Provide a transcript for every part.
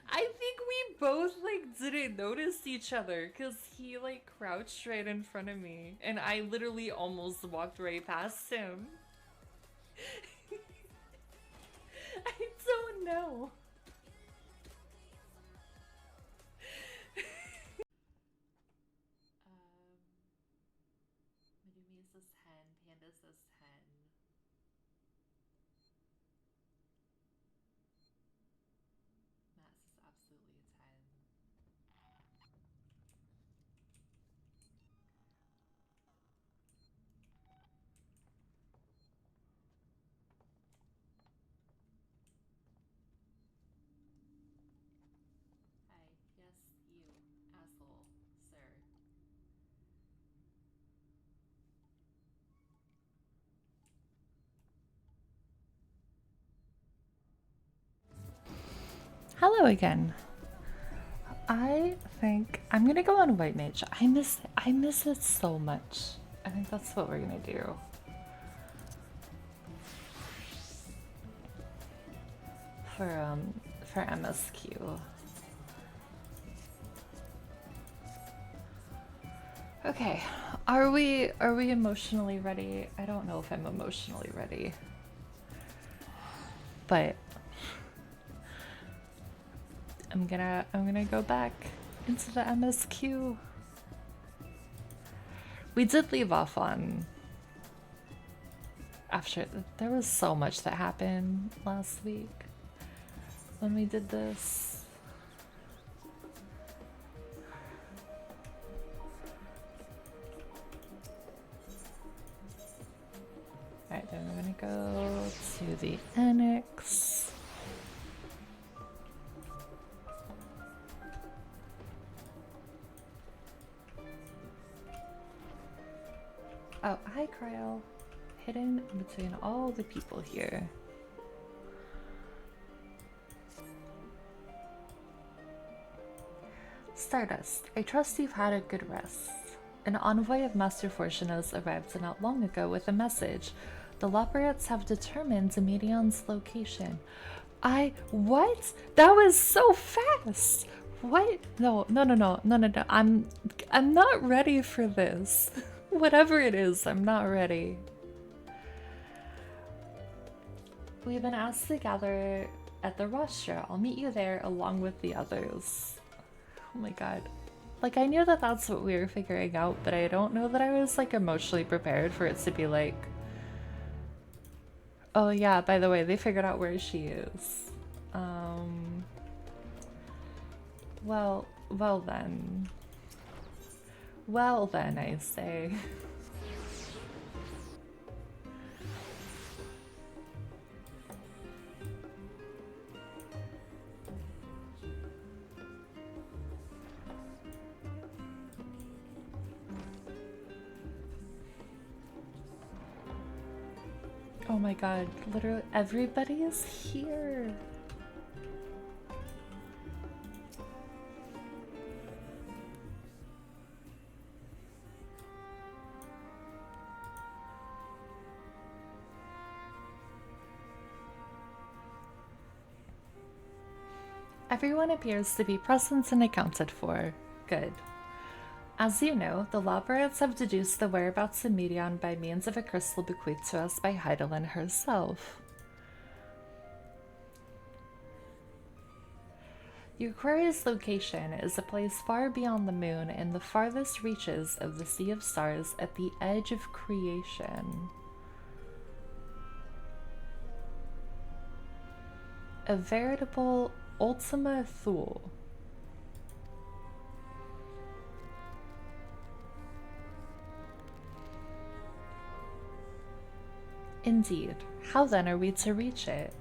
I think we both like didn't notice each other because he like crouched right in front of me and I literally almost walked right past him. I don't know. Medumi says hen, Panda says hen. Matt says absolutely a 10. Hi, yes, you, asshole, sir. Hello again. I think I'm gonna go on White Mage. I miss it so much. I think that's what we're gonna do. For MSQ. Okay. Are we emotionally ready? I don't know if I'm emotionally ready. But I'm gonna go back into the MSQ. We did leave off on after there was so much that happened last week when we did this. Alright, then we're gonna go to the annex. Oh, hi Cryo. Hidden between all the people here. Stardust, I trust you've had a good rest. An envoy of Master Fortuna's arrived not long ago with a message. The Loporets have determined Medion's location. What? That was so fast! What? No. I'm not ready for this. Whatever it is, I'm not ready. We've been asked to gather at the rostra. I'll meet you there along with the others. Oh my god. Like, I knew that that's what we were figuring out, but I don't know that I was, like, emotionally prepared for it to be like... Oh yeah, by the way, they figured out where she is. Well then. Well then, I say. Oh my god, literally everybody is here. Everyone appears to be present and accounted for. Good. As you know, the Loporets have deduced the whereabouts of Medion by means of a crystal bequeathed to us by Heidelin herself. Your query's location is a place far beyond the moon in the farthest reaches of the Sea of Stars at the edge of creation. A veritable Ultima Thule. Indeed. How then are we to reach it?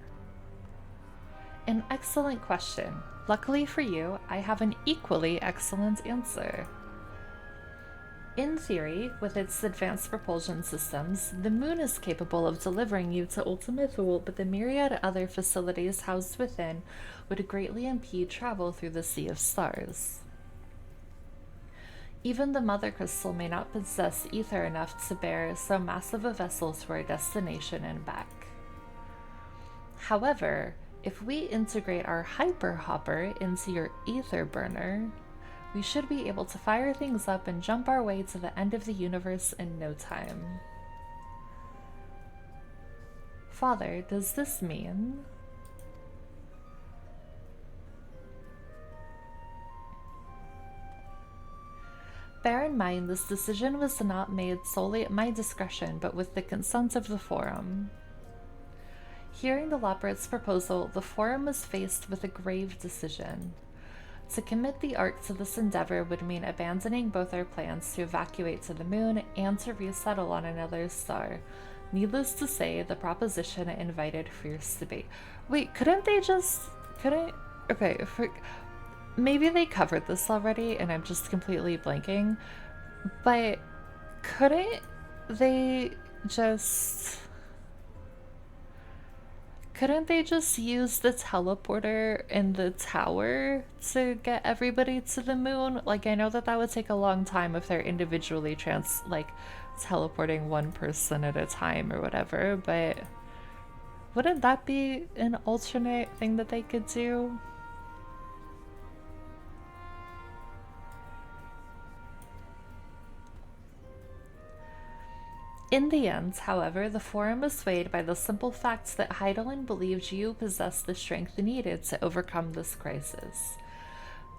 An excellent question. Luckily for you, I have an equally excellent answer. In theory, with its advanced propulsion systems, the moon is capable of delivering you to Ultima Thule, but the myriad other facilities housed within would greatly impede travel through the Sea of Stars. Even the Mother Crystal may not possess ether enough to bear so massive a vessel to our destination and back. However, If we integrate our hyper hopper into your aether burner, we should be able to fire things up and jump our way to the end of the universe in no time. Father, does this mean... Bear in mind, this decision was not made solely at my discretion, but with the consent of the Forum. Hearing the Loporrit's proposal, the Forum was faced with a grave decision. To commit the Ark to this endeavor would mean abandoning both our plans to evacuate to the moon and to resettle on another star. Needless to say, the proposition invited fierce debate. Wait, couldn't... Okay, maybe they covered this already and I'm just completely blanking, but couldn't they just use the teleporter in the tower to get everybody to the moon? Like, I know that would take a long time if they're individually teleporting one person at a time or whatever, but wouldn't that be an alternate thing that they could do? In the end, however, the Forum was swayed by the simple fact that Hydaelyn believed you possessed the strength needed to overcome this crisis.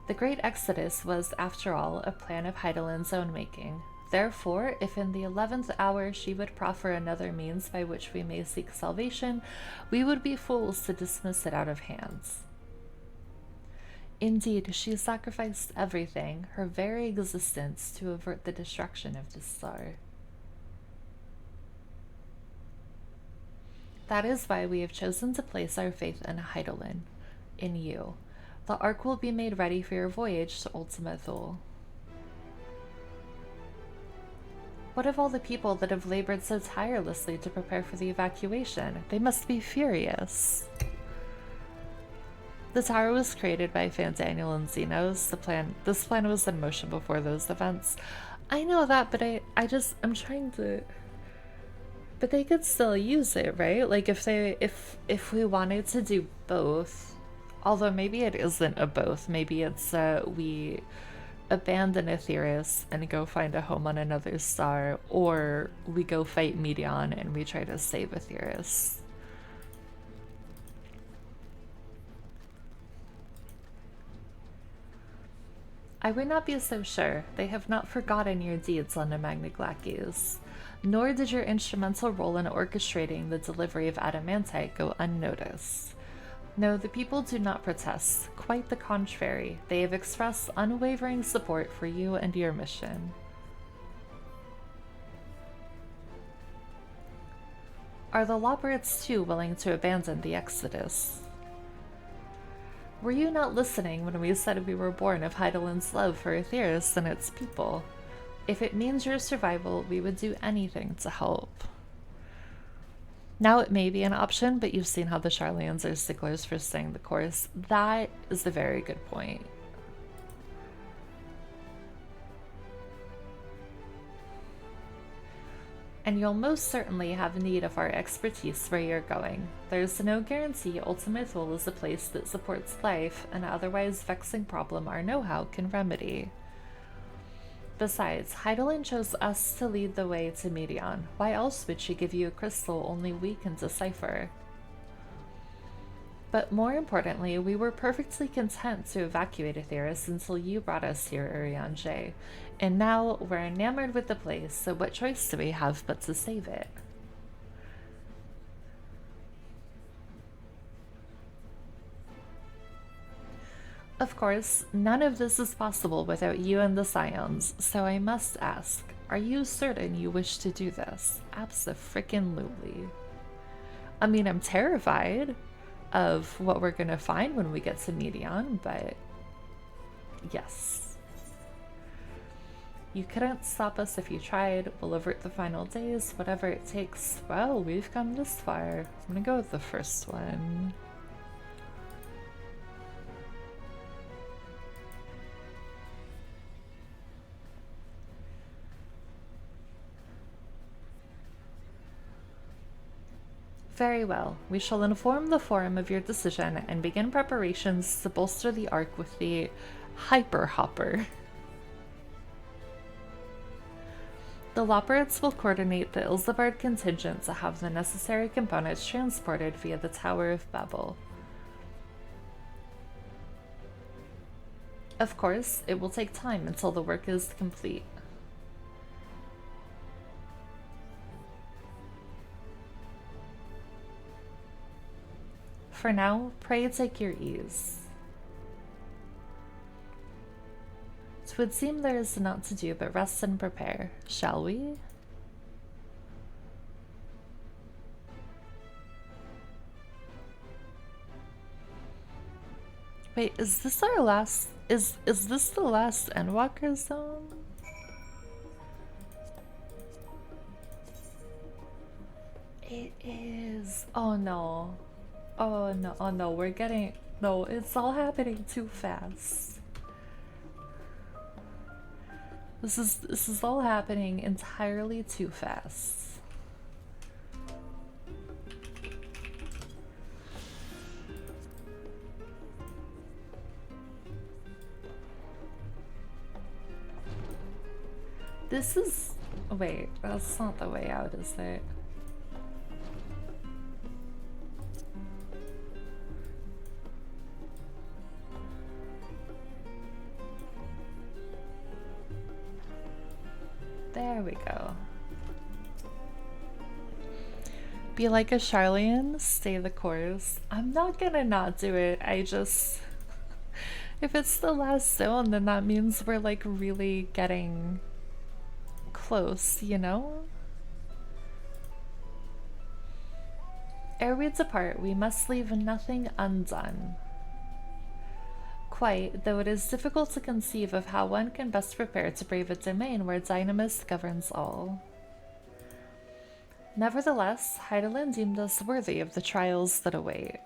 The Great Exodus was, after all, a plan of Hydaelyn's own making. Therefore, if in the 11th hour she would proffer another means by which we may seek salvation, we would be fools to dismiss it out of hands. Indeed, she sacrificed everything, her very existence, to avert the destruction of this star. That is why we have chosen to place our faith in Hydaelyn, in you. The Ark will be made ready for your voyage to Ultima Thule. What of all the people that have labored so tirelessly to prepare for the evacuation? They must be furious. The tower was created by Fandaniel and Xenos. This plan was in motion before those events. I know that, but I'm trying to... But they could still use it, right? Like, if we wanted to do both, although maybe it isn't a both, maybe it's we abandon Aetheris and go find a home on another star, or we go fight Medion and we try to save Aetheris. I would not be so sure. They have not forgotten your deeds on the Magna Glacies. Nor did your instrumental role in orchestrating the delivery of adamantite go unnoticed. No, the people do not protest. Quite the contrary. They have expressed unwavering support for you and your mission. Are the Loporrits too willing to abandon the Exodus? Were you not listening when we said we were born of Hydaelyn's love for Aetheris and its people? If it means your survival, we would do anything to help. Now it may be an option, but you've seen how the Sharlayans are sticklers for staying the course. That is a very good point. And you'll most certainly have need of our expertise where you're going. There's no guarantee Ultima Thule is a place that supports life, an otherwise vexing problem our know-how can remedy. Besides, Hydaelyn chose us to lead the way to Medion. Why else would she give you a crystal only we can decipher? But more importantly, we were perfectly content to evacuate Aetheris until you brought us here, Urianger. And now we're enamored with the place, so what choice do we have but to save it? Of course, none of this is possible without you and the Scions, so I must ask, are you certain you wish to do this? Abso-frickin-lutely. I mean, I'm terrified of what we're gonna find when we get to Medion, but yes. You couldn't stop us if you tried. We'll avert the final days, whatever it takes. Well, we've come this far. I'm gonna go with the first one. Very well. We shall inform the Forum of your decision and begin preparations to bolster the Ark with the Hyper Hopper. The Loporrits will coordinate the Ilsabard contingent to have the necessary components transported via the Tower of Babel. Of course, it will take time until the work is complete. For now, pray take your ease. 'Twould seem there is naught to do but rest and prepare, shall we? Wait, is this our last... Is this the last Endwalker zone? It is. Oh no. Oh no, oh no, we're getting... No, it's all happening too fast. This is all happening entirely too fast. This is... Wait, that's not the way out, is it? There we go. Be like a Charlian, stay the course. I'm not gonna not do it, I just... If it's the last zone, then that means we're like really getting close, you know? Ere we depart, we must leave nothing undone. Quite, though it is difficult to conceive of how one can best prepare to brave a domain where Dynamis governs all. Nevertheless, Heidelin deemed us worthy of the trials that await.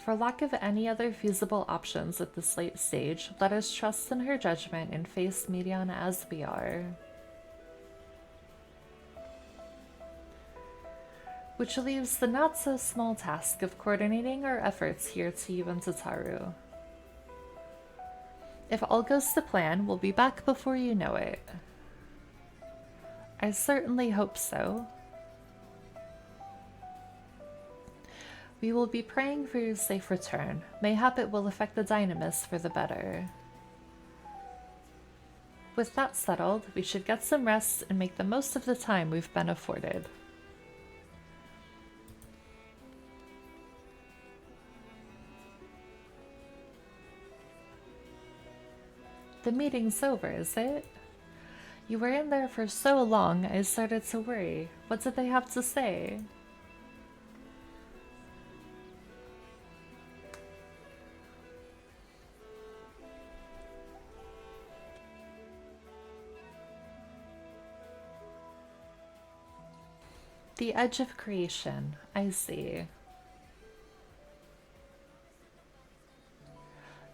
For lack of any other feasible options at this late stage, let us trust in her judgment and face Medion as we are. Which leaves the not-so-small task of coordinating our efforts here to Yuan Tataru. If all goes to plan, we'll be back before you know it. I certainly hope so. We will be praying for your safe return. Mayhap it will affect the Dynamis for the better. With that settled, we should get some rest and make the most of the time we've been afforded. The meeting's over, is it? You were in there for so long, I started to worry. What did they have to say? The edge of creation, I see.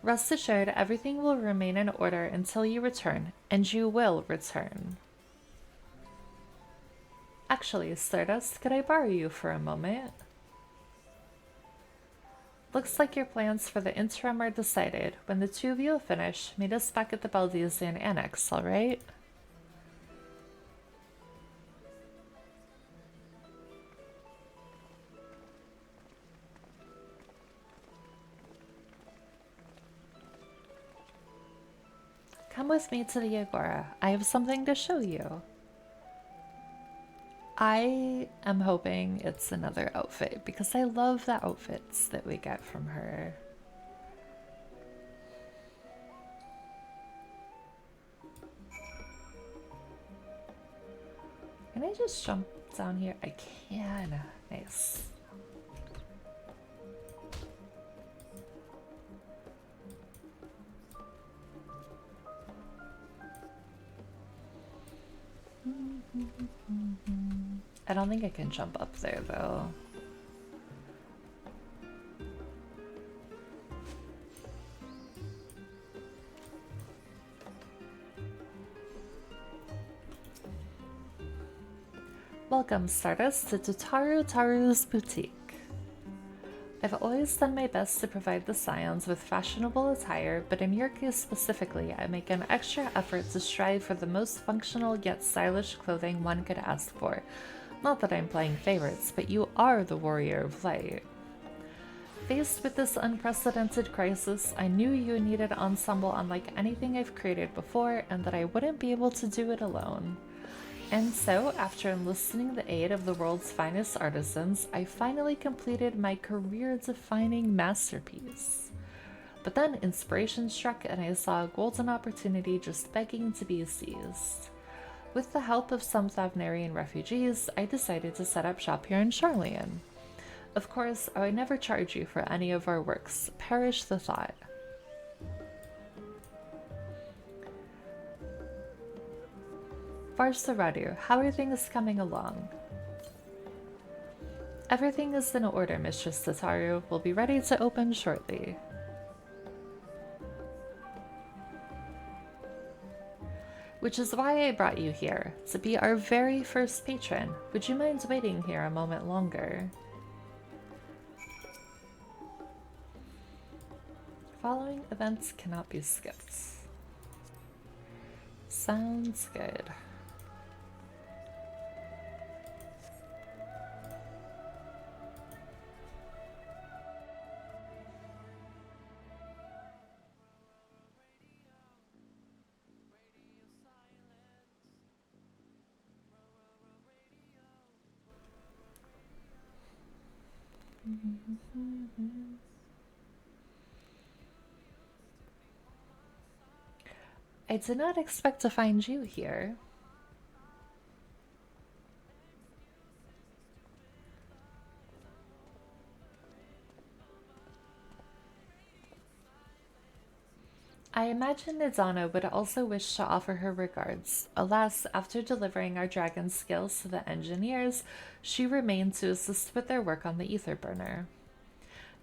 Rest assured, everything will remain in order until you return, and you will return. Actually, Stardust, could I borrow you for a moment? Looks like your plans for the interim are decided. When the two of you finish, meet us back at the Baldesian Annex, alright? Come with me to the Agora. I have something to show you. I am hoping it's another outfit because I love the outfits that we get from her. Can I just jump down here? I can. Nice. I don't think I can jump up there though. Welcome, Stardust, to Taru's boutique. I've always done my best to provide the Scions with fashionable attire, but in your case specifically, I make an extra effort to strive for the most functional yet stylish clothing one could ask for. Not that I'm playing favorites, but you are the warrior of light. Faced with this unprecedented crisis, I knew you needed an ensemble unlike anything I've created before, and that I wouldn't be able to do it alone. And so, after enlisting the aid of the world's finest artisans, I finally completed my career-defining masterpiece. But then inspiration struck and I saw a golden opportunity just begging to be seized. With the help of some Thavnarian refugees, I decided to set up shop here in Charlian. Of course, I would never charge you for any of our works. Perish the thought. Varsaradu, how are things coming along? Everything is in order, Mistress Tataru. We'll be ready to open shortly. Which is why I brought you here, to be our very first patron. Would you mind waiting here a moment longer? Following events cannot be skipped. Sounds good. I did not expect to find you here. I imagine Nidana would also wish to offer her regards. Alas, after delivering our dragon skills to the engineers, she remained to assist with their work on the ether burner.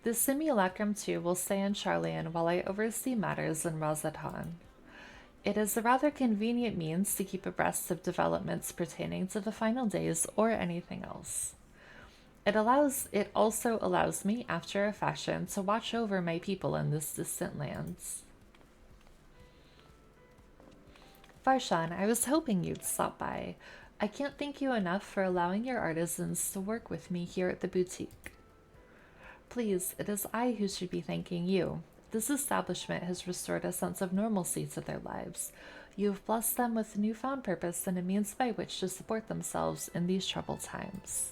The simulacrum too will stay in Charlian while I oversee matters in Razatan. It is a rather convenient means to keep abreast of developments pertaining to the final days or anything else. It also allows me, after a fashion, to watch over my people in this distant lands. Varshan, I was hoping you'd stop by. I can't thank you enough for allowing your artisans to work with me here at the boutique. Please, it is I who should be thanking you. This establishment has restored a sense of normalcy to their lives. You have blessed them with newfound purpose and a means by which to support themselves in these troubled times.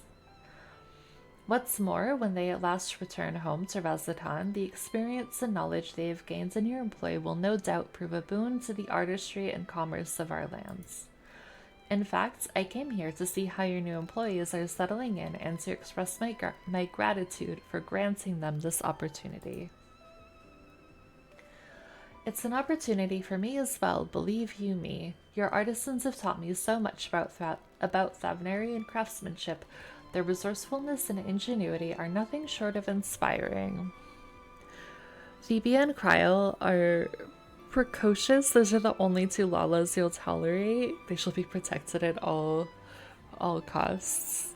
What's more, when they at last return home to Razatan, the experience and knowledge they have gained in your employ will no doubt prove a boon to the artistry and commerce of our lands. In fact, I came here to see how your new employees are settling in and to express my gratitude for granting them this opportunity. It's an opportunity for me as well, believe you me. Your artisans have taught me so much about Thavnarian craftsmanship. Their resourcefulness and ingenuity are nothing short of inspiring. Phoebe and Cryle are precocious. Those are the only two Lalas you'll tolerate. They shall be protected at all costs.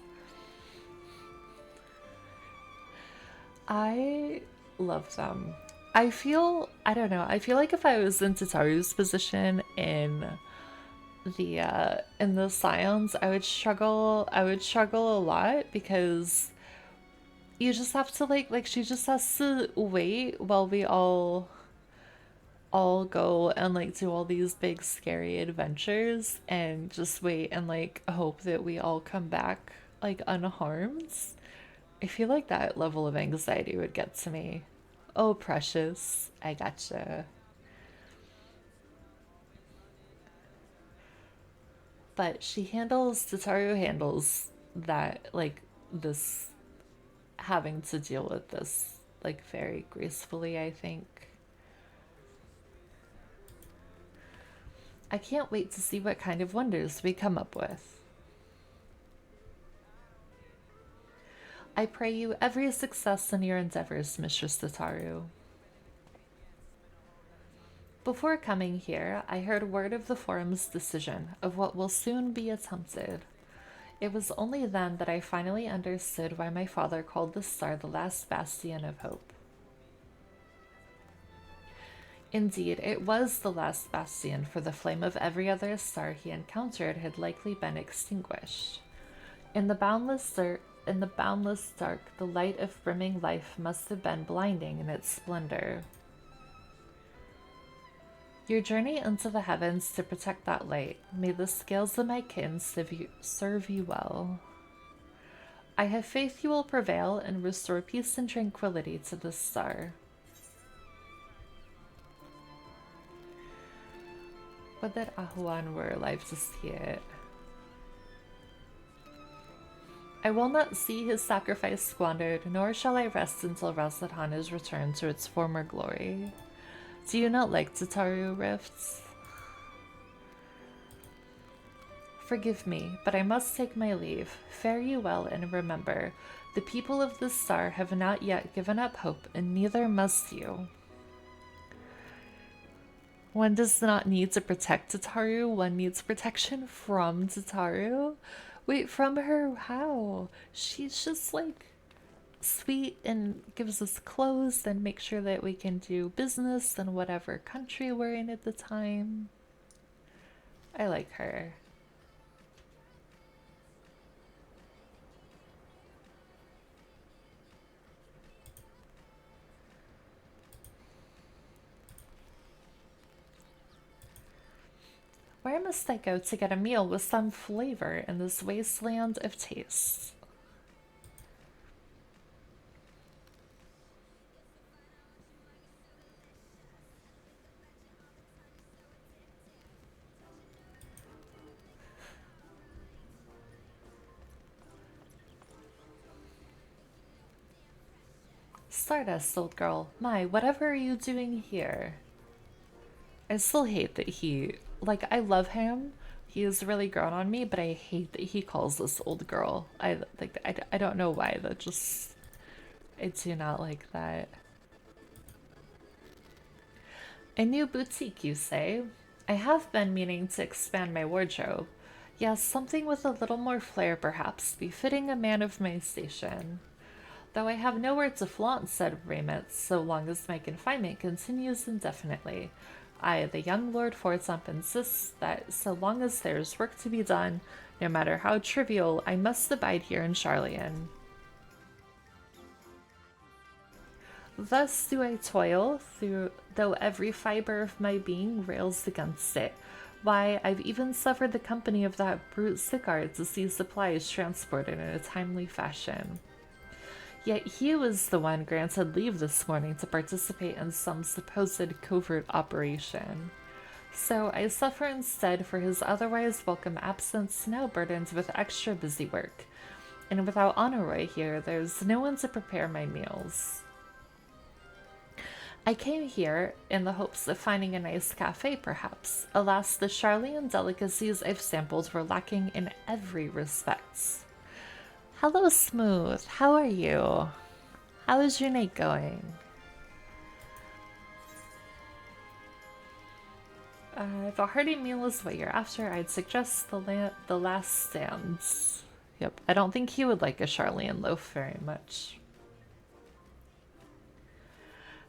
I love them. I feel like if I was in Tataru's position in the Scions, I would struggle a lot because you just have to like she just has to wait while we all go and like do all these big scary adventures and just wait and like hope that we all come back like unharmed. I feel like that level of anxiety would get to me. Oh, precious. I gotcha. But Tataru handles that, like, this, having to deal with this, like, very gracefully, I think. I can't wait to see what kind of wonders we come up with. I pray you every success in your endeavors, Mistress Tataru. Before coming here, I heard word of the forum's decision of what will soon be attempted. It was only then that I finally understood why my father called the star the last bastion of hope. Indeed, it was the last bastion, for the flame of every other star he encountered had likely been extinguished. In the boundless dark, the light of brimming life must have been blinding in its splendor. Your journey into the heavens to protect that light. May the scales of my kin serve you well. I have faith you will prevail and restore peace and tranquility to this star. Would that Ahuan were alive to see it. I will not see his sacrifice squandered, nor shall I rest until Rasathan is returned to its former glory. Do you not like Tataru rifts? Forgive me, but I must take my leave. Fare you well, and remember, the people of this star have not yet given up hope, and neither must you. One does not need to protect Tataru, one needs protection from Tataru. Wait, from her? How? She's just like sweet and gives us clothes and makes sure that we can do business in whatever country we're in at the time. I like her. Where must I go to get a meal with some flavor in this wasteland of taste? Stardust, old girl. My, whatever are you doing here? I still hate that I love him. He is really grown on me, but I hate that he calls this old girl. I don't know why. I do not like that. A new boutique, you say? I have been meaning to expand my wardrobe. Yes, something with a little more flair, perhaps, befitting a man of my station. Though I have nowhere to flaunt said raiment so long as my confinement continues indefinitely. I, the young Lord Fortsump, insists that so long as there is work to be done, no matter how trivial, I must abide here in Charlian. Thus do I toil, though every fiber of my being rails against it. Why, I've even suffered the company of that brute Sigard to see supplies transported in a timely fashion. Yet he was the one granted leave this morning to participate in some supposed covert operation. So I suffer instead for his otherwise welcome absence, now burdened with extra busy work. And without Honoroi here, there's no one to prepare my meals. I came here in the hopes of finding a nice cafe, perhaps. Alas, the Charlian delicacies I've sampled were lacking in every respect. Hello, Smooth. How are you? How is your night going? If a hearty meal is what you're after, I'd suggest the last stands. Yep, I don't think he would like a Charlian loaf very much.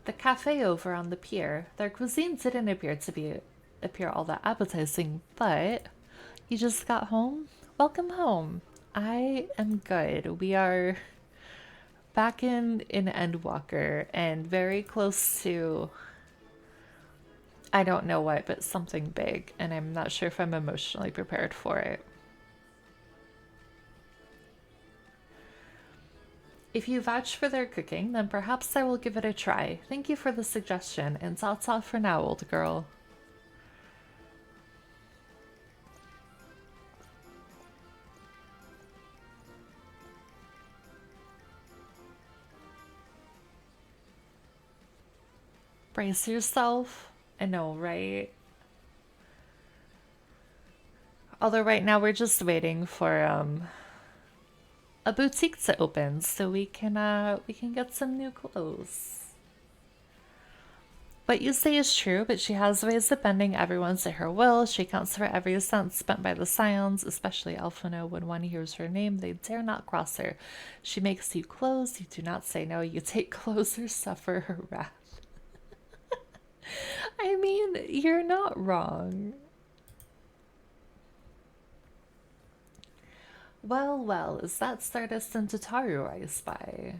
The cafe over on the pier, their cuisine didn't appear all that appetizing, but you just got home? Welcome home. I am good. We are back in Endwalker and very close to, I don't know what, but something big, and I'm not sure if I'm emotionally prepared for it. If you vouch for their cooking, then perhaps I will give it a try. Thank you for the suggestion, and ta-ta for now, old girl. Brace yourself. I know, right? Although right now we're just waiting for a boutique to open so we can get some new clothes. What you say is true, but she has ways of bending everyone to her will. She counts for every cent spent by the Scions, especially Elfino. When one hears her name, they dare not cross her. She makes you clothes, you do not say no. You take clothes or suffer her wrath. I mean, you're not wrong. Well, well, is that Stardust and Tataru I spy?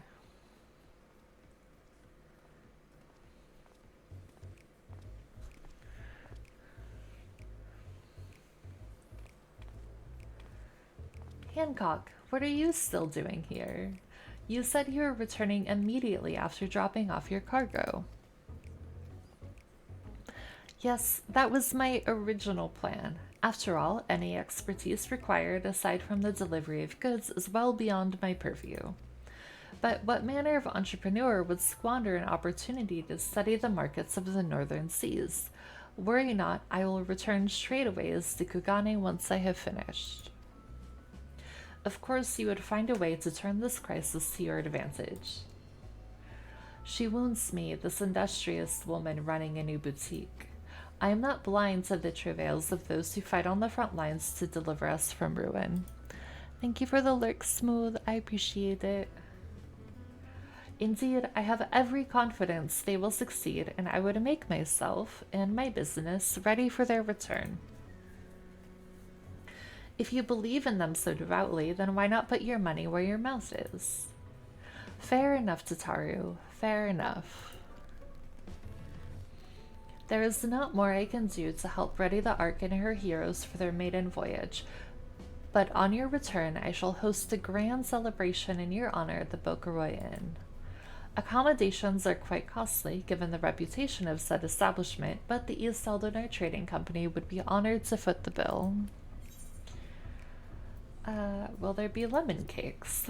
Hancock, what are you still doing here? You said you were returning immediately after dropping off your cargo. Yes, that was my original plan. After all, any expertise required aside from the delivery of goods is well beyond my purview. But what manner of entrepreneur would squander an opportunity to study the markets of the northern seas? Worry not, I will return straightways to Kugane once I have finished. Of course, you would find a way to turn this crisis to your advantage. She wounds me, this industrious woman running a new boutique. I am not blind to the travails of those who fight on the front lines to deliver us from ruin. Thank you for the lurk, Smooth. I appreciate it. Indeed, I have every confidence they will succeed, and I would make myself and my business ready for their return. If you believe in them so devoutly, then why not put your money where your mouth is? Fair enough, Tataru. Fair enough. There is not more I can do to help ready the Ark and her heroes for their maiden voyage, but on your return I shall host a grand celebration in your honor at the Bokuroi Inn. Accommodations are quite costly, given the reputation of said establishment, but the East Eldonar Trading Company would be honored to foot the bill. Will there be lemon cakes?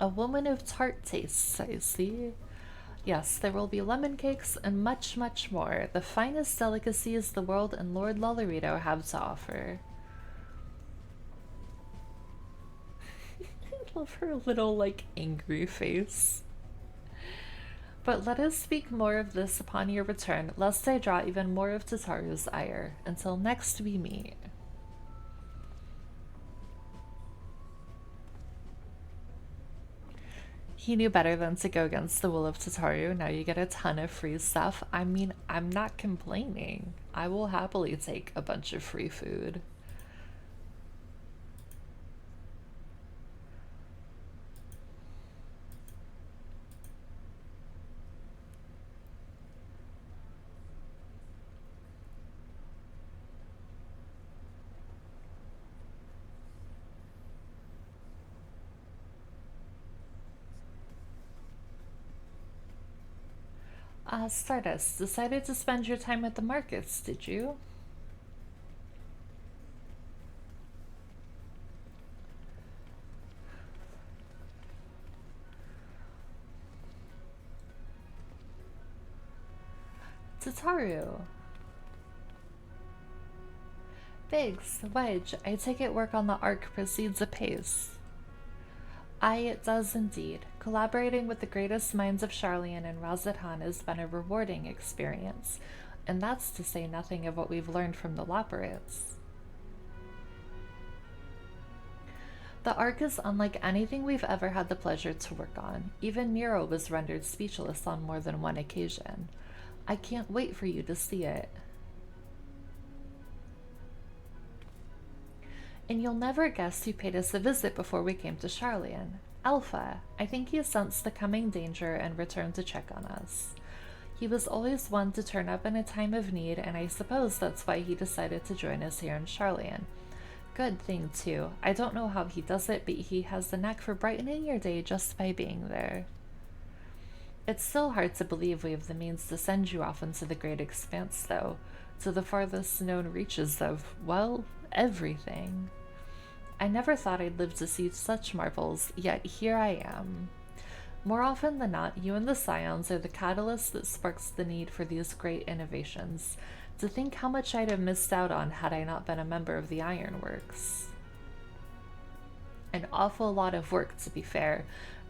A woman of tart tastes, I see. Yes, there will be lemon cakes and much, much more. The finest delicacies the world and Lord Lolorito have to offer. I love her little, angry face. But let us speak more of this upon your return, lest I draw even more of Tataru's ire. Until next we meet. He knew better than to go against the will of Tataru. Now you get a ton of free stuff. I mean, I'm not complaining. I will happily take a bunch of free food. Stardust, decided to spend your time at the markets, did you? Tataru. Biggs, Wedge, I take it work on the Ark proceeds apace. Aye, it does indeed. Collaborating with the greatest minds of Charlian and Razathan has been a rewarding experience, and that's to say nothing of what we've learned from the Laparates. The Ark is unlike anything we've ever had the pleasure to work on. Even Nero was rendered speechless on more than one occasion. I can't wait for you to see it. And you'll never guess who paid us a visit before we came to Charlian. Alpha. I think he sensed the coming danger and returned to check on us. He was always one to turn up in a time of need, and I suppose that's why he decided to join us here in Charlian. Good thing, too. I don't know how he does it, but he has the knack for brightening your day just by being there. It's still hard to believe we have the means to send you off into the great expanse, though, to the farthest known reaches of, well, everything. I never thought I'd live to see such marvels, yet here I am. More often than not, you and the Scions are the catalyst that sparks the need for these great innovations. To think how much I'd have missed out on had I not been a member of the Ironworks. An awful lot of work, to be fair,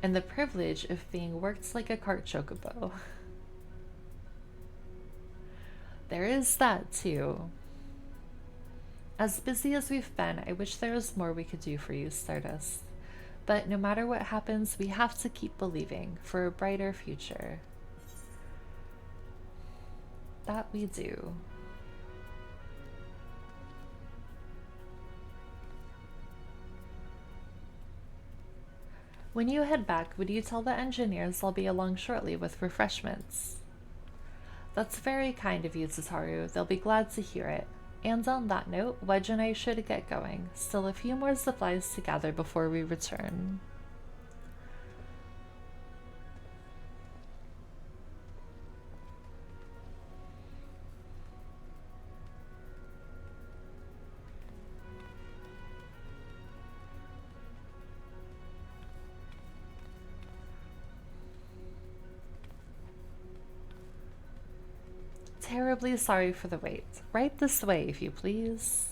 and the privilege of being worked like a cart chocobo. There is that too. As busy as we've been, I wish there was more we could do for you, Stardust. But no matter what happens, we have to keep believing for a brighter future. That we do. When you head back, would you tell the engineers I'll be along shortly with refreshments? That's very kind of you, Tataru. They'll be glad to hear it. And on that note, Wedge and I should get going. Still a few more supplies to gather before we return. Terribly sorry for the wait. Right this way, if you please.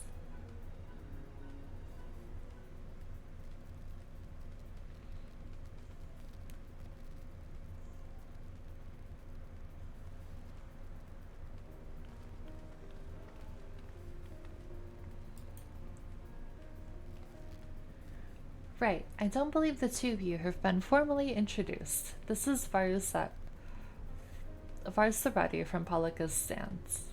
Right, I don't believe the two of you have been formally introduced. This is Varsarati from Palika's stands.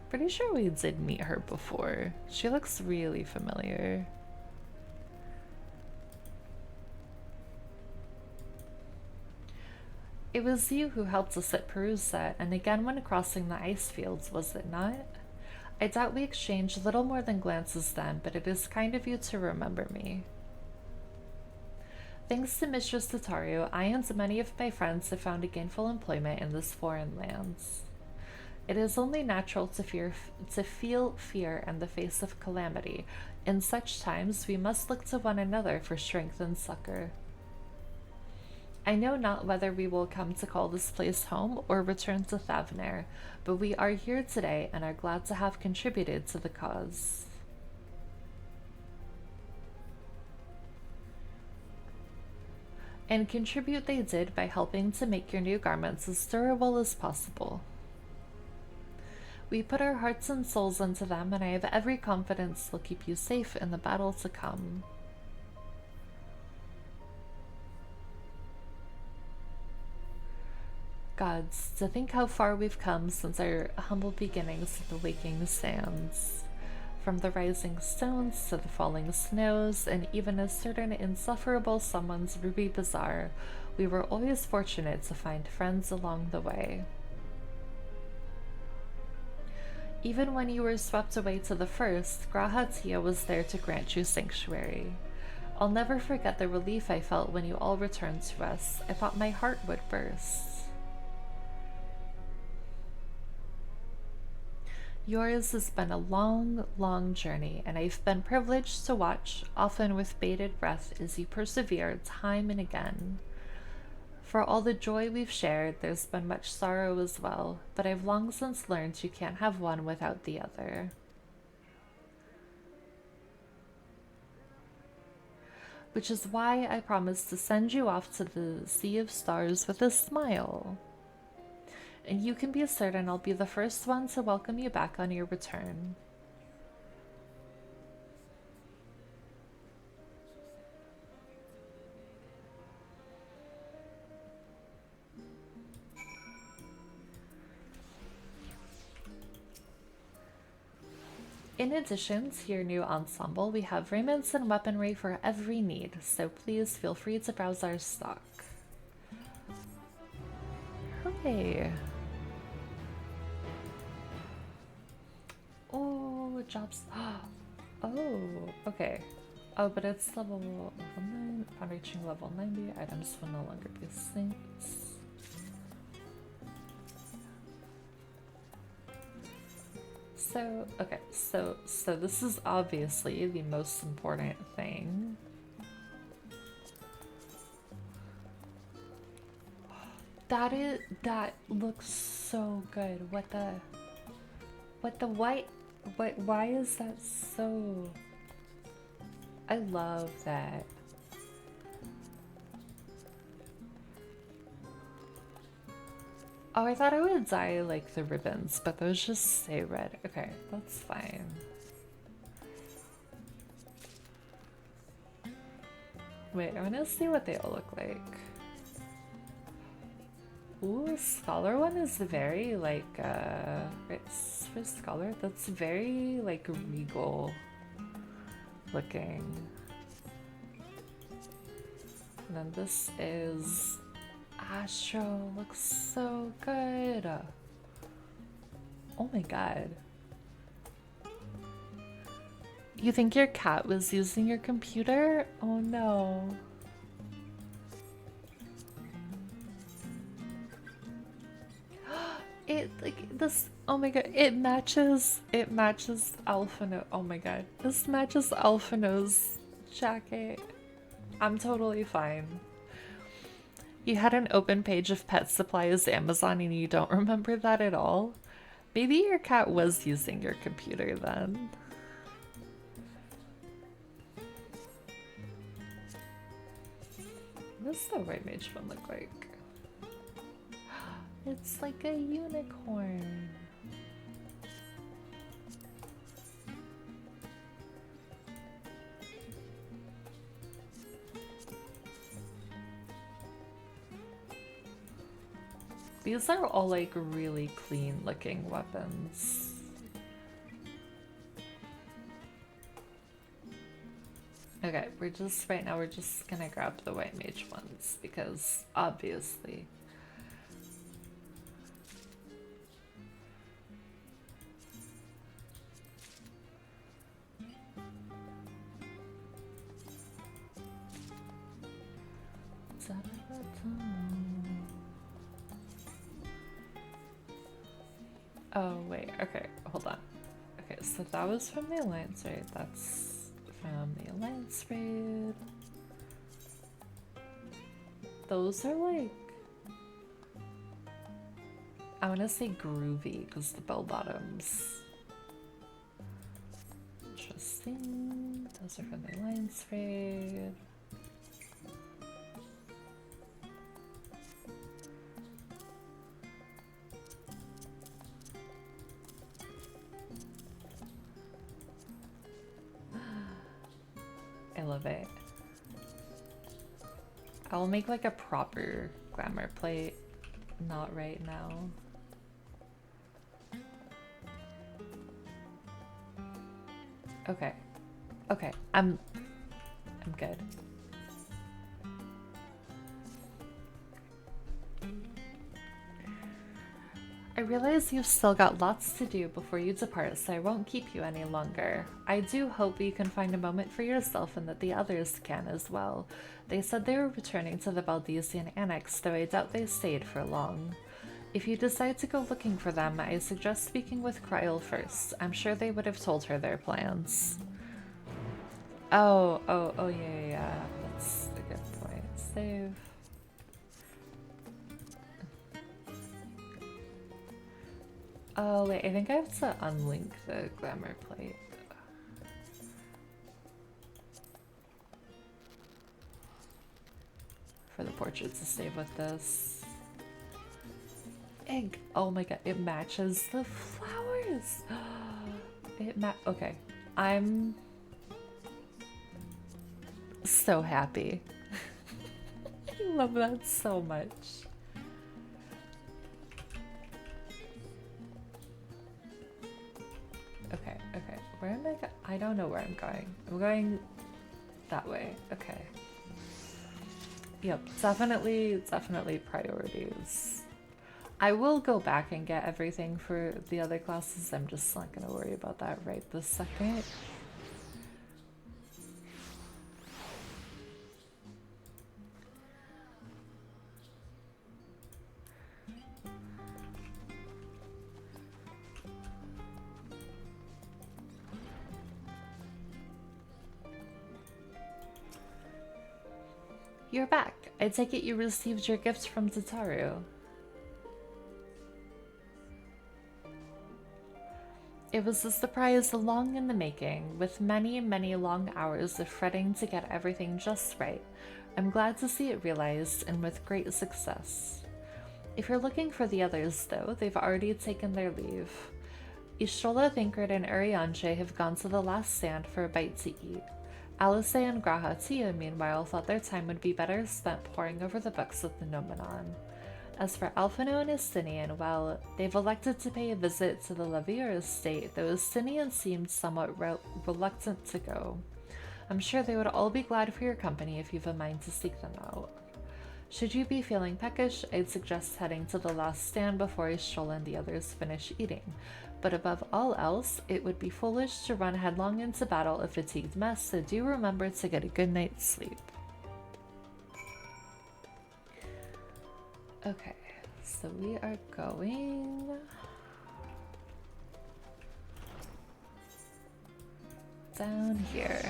Pretty sure we did meet her before. She looks really familiar. It was you who helped us at Perusa, and again when crossing the ice fields, was it not? I doubt we exchanged little more than glances then, but it is kind of you to remember me. Thanks to Mistress Tataru, I and many of my friends have found a gainful employment in this foreign lands. It is only natural to feel fear in the face of calamity. In such times, we must look to one another for strength and succor. I know not whether we will come to call this place home or return to Thavner, but we are here today and are glad to have contributed to the cause. And contribute they did by helping to make your new garments as durable as possible. We put our hearts and souls into them, and I have every confidence they'll keep you safe in the battle to come. Gods, to think how far we've come since our humble beginnings at the Waking Sands. From the rising stones to the falling snows, and even a certain insufferable someone's Ruby Bazaar, we were always fortunate to find friends along the way. Even when you were swept away to the first, Grahatia was there to grant you sanctuary. I'll never forget the relief I felt when you all returned to us. I thought my heart would burst. Yours has been a long, long journey, and I've been privileged to watch, often with bated breath, as you persevere time and again. For all the joy we've shared, there's been much sorrow as well, but I've long since learned you can't have one without the other. Which is why I promised to send you off to the Sea of Stars with a smile. And you can be certain I'll be the first one to welcome you back on your return. In addition to your new ensemble, we have raiments and weaponry for every need, so please feel free to browse our stock. Hooray! Oh, jobs. Oh, okay. Oh, but it's level 9. Upon reaching level 90, items will no longer be synced. So, okay, so this is obviously the most important thing. That looks so good. What the? What the white? What? Why is that so? I love that. Oh, I thought I would dye like the ribbons, but those just say red. Okay, that's fine. Wait, I want to see what they all look like. Ooh, Scholar one is very like, it's for Scholar, that's very like regal looking. And then this is Astro, looks so good. Oh my god. You think your cat was using your computer? Oh no. It like this, oh my god, it matches Alphino. Oh my god, this matches Alphino's jacket. I'm totally fine. You had an open page of pet supplies Amazon and you don't remember that at all? Maybe your cat was using your computer then. What does the white mage one look like? It's like a unicorn. These are all like really clean looking weapons. Okay, right now we're just gonna grab the white mage ones because obviously. Oh wait, okay, hold on. Okay, so that was from the Alliance raid. That's from the Alliance raid. Those are like, I want to say groovy because the bell bottoms. Interesting. Those are from the Alliance raid. I love it. I'll make like a proper glamour plate. Not right now. Okay. Okay. I'm good. I realize you've still got lots to do before you depart, so I won't keep you any longer. I do hope you can find a moment for yourself and that the others can as well. They said they were returning to the Valdesian Annex, though I doubt they stayed for long. If you decide to go looking for them, I suggest speaking with Kryl first. I'm sure they would have told her their plans. Oh, yeah. That's a good point. Save. Oh wait, I think I have to unlink the glamour plate. For the portrait to save with this. Egg! Oh my god, it matches the flowers! Okay. I'm so happy. I love that so much. Okay. Where am I going? I don't know where I'm going. I'm going that way. Okay. Yep, definitely priorities. I will go back and get everything for the other classes. I'm just not gonna worry about that right this second. You're back. I take it you received your gift from Tataru. It was a surprise long in the making, with many, many long hours of fretting to get everything just right. I'm glad to see it realized and with great success. If you're looking for the others, though, they've already taken their leave. Ishola, Thancred, and Urianger have gone to the last stand for a bite to eat. Alice and Grahatia, meanwhile, thought their time would be better spent poring over the books of the Nomenon. As for Alphino and Estinian, well, they've elected to pay a visit to the Levier estate, though Estinian seemed somewhat reluctant to go. I'm sure they would all be glad for your company if you've a mind to seek them out. Should you be feeling peckish, I'd suggest heading to the last stand before Ishola and the others finish eating. But above all else, it would be foolish to run headlong into battle a fatigued mess, so do remember to get a good night's sleep. Okay, so we are going down here.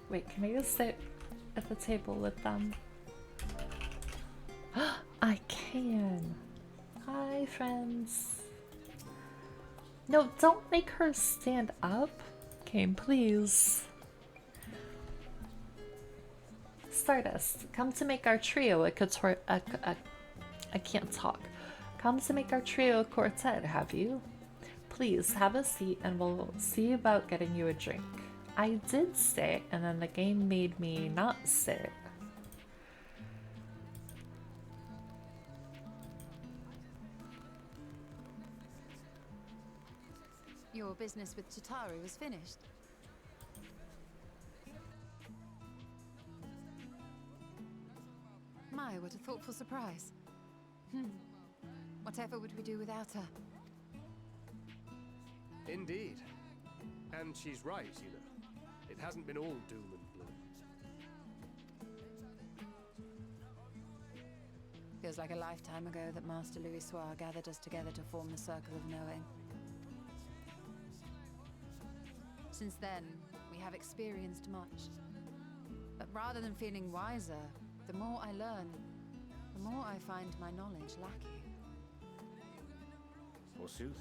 Wait, can I just sit at the table with them? I can. Hi, friends. No, don't make her stand up. Kane, please. Stardust, come to make our trio a I can't talk. Come to make our trio a quartet, have you? Please, have a seat and we'll see about getting you a drink. I did sit, and then the game made me not sit. Your business with Chitauri was finished. My, what a thoughtful surprise. Whatever would we do without her? Indeed. And she's right, you know. It hasn't been all doom and gloom. Feels like a lifetime ago that Master Louis Soir gathered us together to form the Circle of Knowing. Since then, we have experienced much. But rather than feeling wiser, the more I learn, the more I find my knowledge lacking. Forsooth.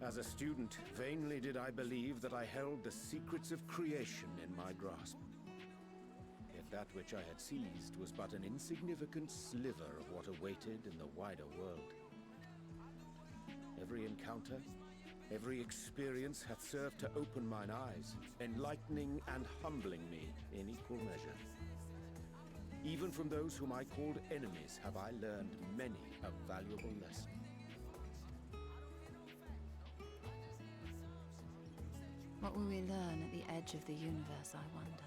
As a student, vainly did I believe that I held the secrets of creation in my grasp. Yet that which I had seized was but an insignificant sliver of what awaited in the wider world. Every encounter, every experience hath served to open mine eyes, enlightening and humbling me in equal measure. Even from those whom I called enemies have I learned many a valuable lesson. What will we learn at the edge of the universe, I wonder?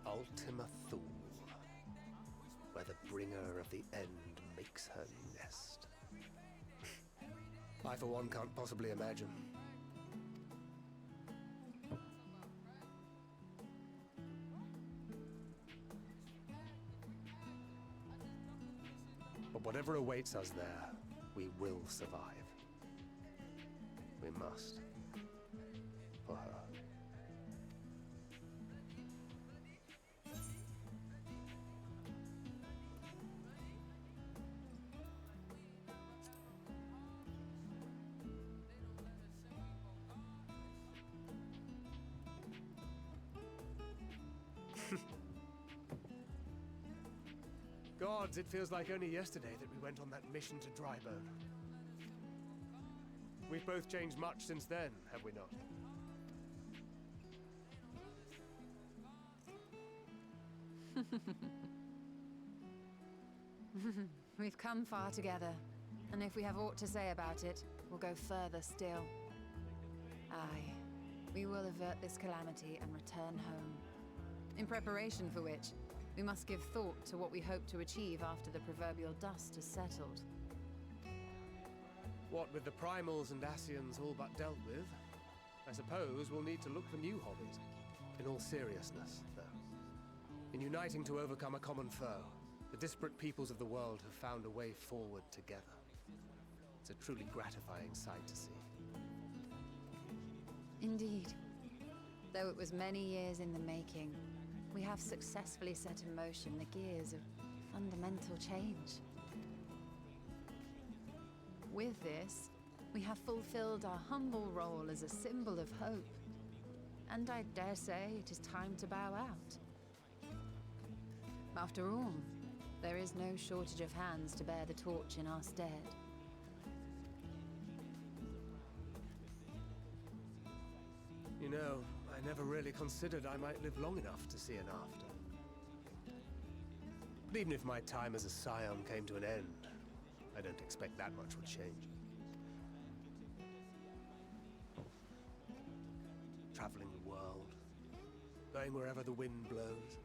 Ultima Thule, where the bringer of the end makes her nest. I, for one, can't possibly imagine. But whatever awaits us there, we will survive. We must. For her. Gods, it feels like only yesterday that we went on that mission to Drybone. We've both changed much since then, have we not? We've come far together, and if we have aught to say about it, we'll go further still. Aye, we will avert this calamity and return home. In preparation for which, we must give thought to what we hope to achieve after the proverbial dust has settled. What with the primals and Asians all but dealt with, I suppose we'll need to look for new hobbies. In all seriousness, though, in uniting to overcome a common foe, the disparate peoples of the world have found a way forward together. It's a truly gratifying sight to see. Indeed. Though it was many years in the making, we have successfully set in motion the gears of fundamental change. With this, we have fulfilled our humble role as a symbol of hope. And I dare say it is time to bow out. After all, there is no shortage of hands to bear the torch in our stead. You know, I never really considered I might live long enough to see an after. But even if my time as a scion came to an end, I don't expect that much would change. Traveling the world, going wherever the wind blows,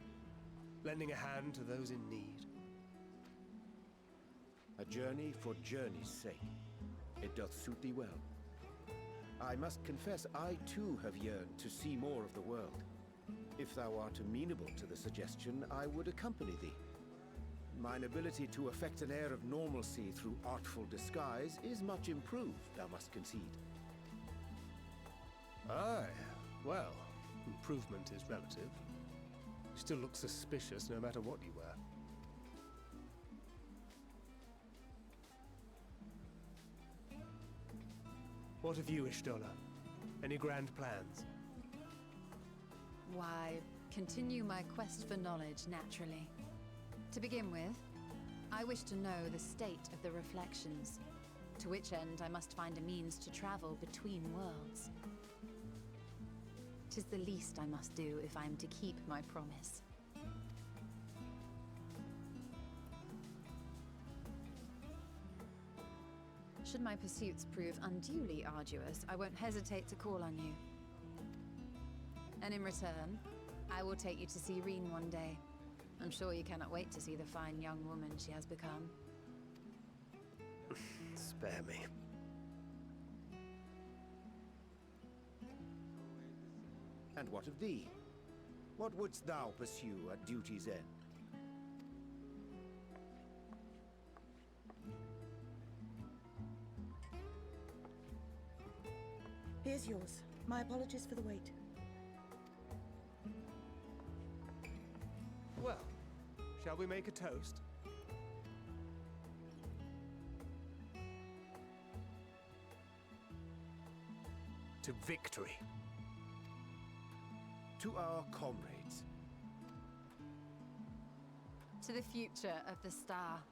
lending a hand to those in need. A journey for journey's sake. It doth suit thee well. I must confess I too have yearned to see more of the world. If thou art amenable to the suggestion, I would accompany thee. Mine ability to affect an air of normalcy through artful disguise is much improved, thou must concede. Aye, well, improvement is relative. You still look suspicious no matter what you wear. What of you, Ishtola? Any grand plans? Why, continue my quest for knowledge, naturally. To begin with, I wish to know the state of the reflections, to which end I must find a means to travel between worlds. 'Tis the least I must do if I am to keep my promise. Should my pursuits prove unduly arduous, I won't hesitate to call on you. And in return, I will take you to see Reen one day. I'm sure you cannot wait to see the fine young woman she has become. Spare me. And what of thee? What wouldst thou pursue at duty's end? Here's yours. My apologies for the wait. Well, shall we make a toast? To victory. To our comrades. To the future of the star.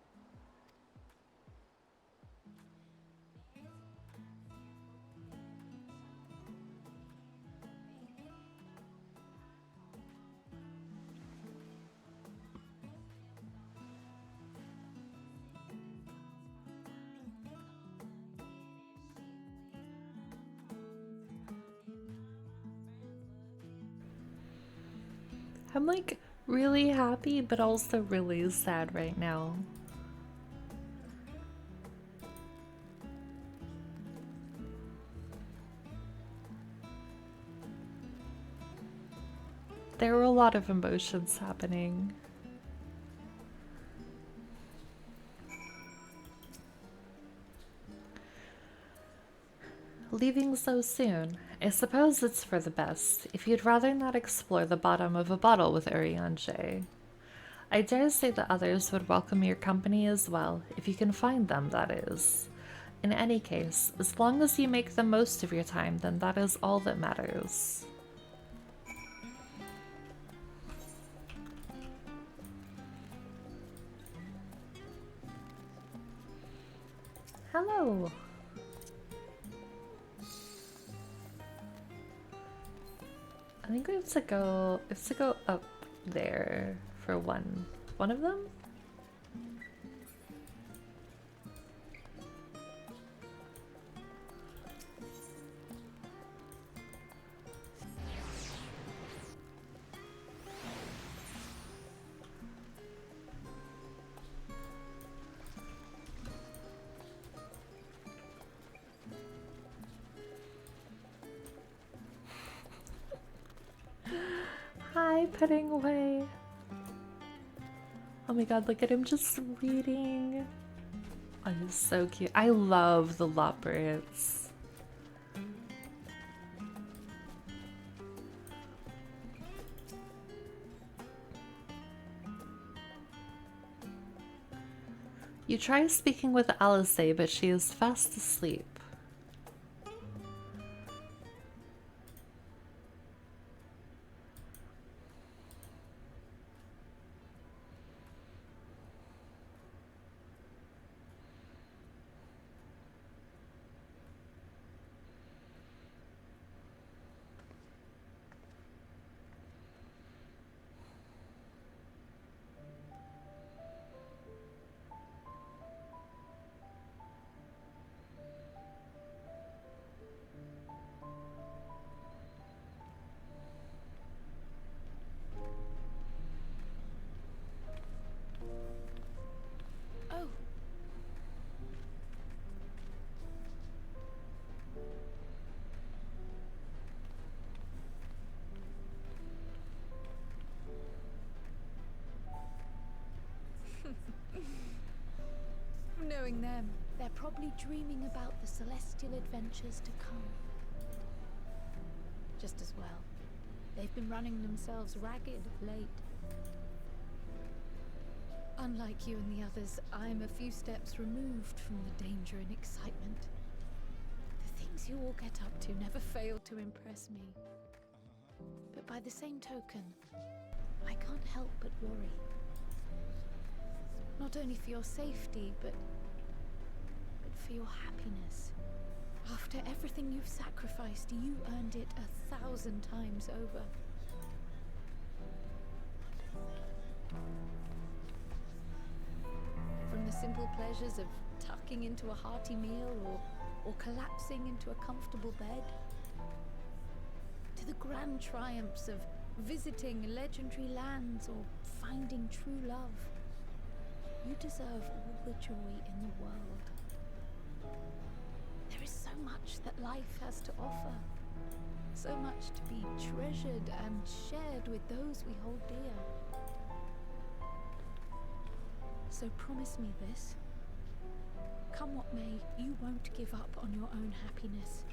I'm like really happy, but also really sad right now. There were a lot of emotions happening. Leaving so soon. I suppose it's for the best, if you'd rather not explore the bottom of a bottle with Urianger. I dare say the others would welcome your company as well, if you can find them, that is. In any case, as long as you make the most of your time, then that is all that matters. Hello! I think we have to go up there for one of them. petting away. Oh my god, look at him just reading. Oh, he's so cute. I love the leopards. You try speaking with Alice, but she is fast asleep. Oh. Knowing them, they're probably dreaming about the celestial adventures to come. Just as well. They've been running themselves ragged of late. Unlike you and the others, I'm a few steps removed from the danger and excitement. The things you all get up to never fail to impress me. But by the same token, I can't help but worry. Not only for your safety, but for your happiness. After everything you've sacrificed, you earned it 1,000 times over. From the simple pleasures of tucking into a hearty meal or collapsing into a comfortable bed, to the grand triumphs of visiting legendary lands or finding true love. You deserve all the joy in the world. There is so much that life has to offer. So much to be treasured and shared with those we hold dear. So promise me this. Come what may, you won't give up on your own happiness.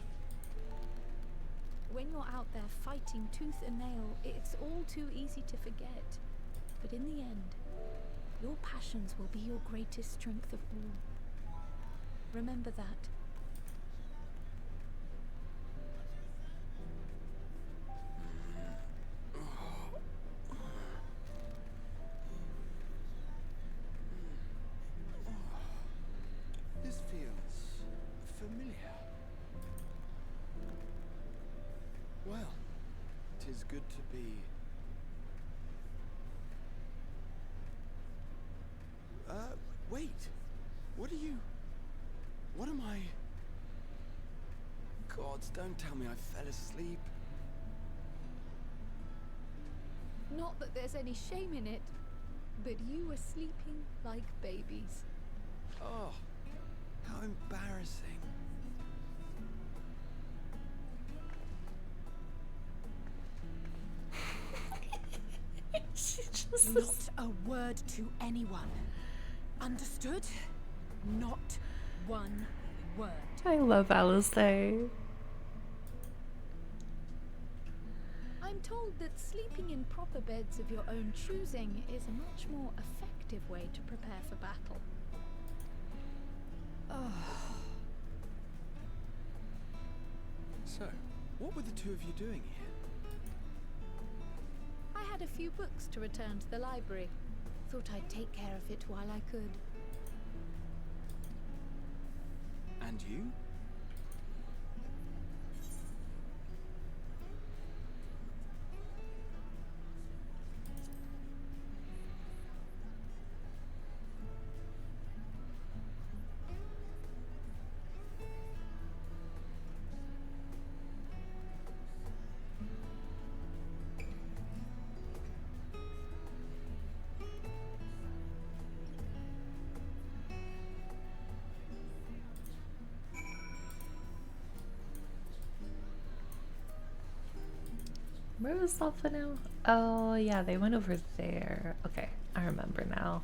When you're out there fighting tooth and nail, it's all too easy to forget. But in the end, your passions will be your greatest strength of all. Remember that. This feels familiar. Well, 'tis good to be... wait. What am I... Gods, don't tell me I fell asleep. Not that there's any shame in it, but you were sleeping like babies. Oh, how embarrassing. She just Not a word to anyone. Understood? Not one word. I love Alice. I'm told that sleeping in proper beds of your own choosing is a much more effective way to prepare for battle. So, what were the two of you doing here? I had a few books to return to the library. Thought I'd take care of it while I could. And you? Where was Alpha now? Oh, yeah, they went over there. Okay, I remember now.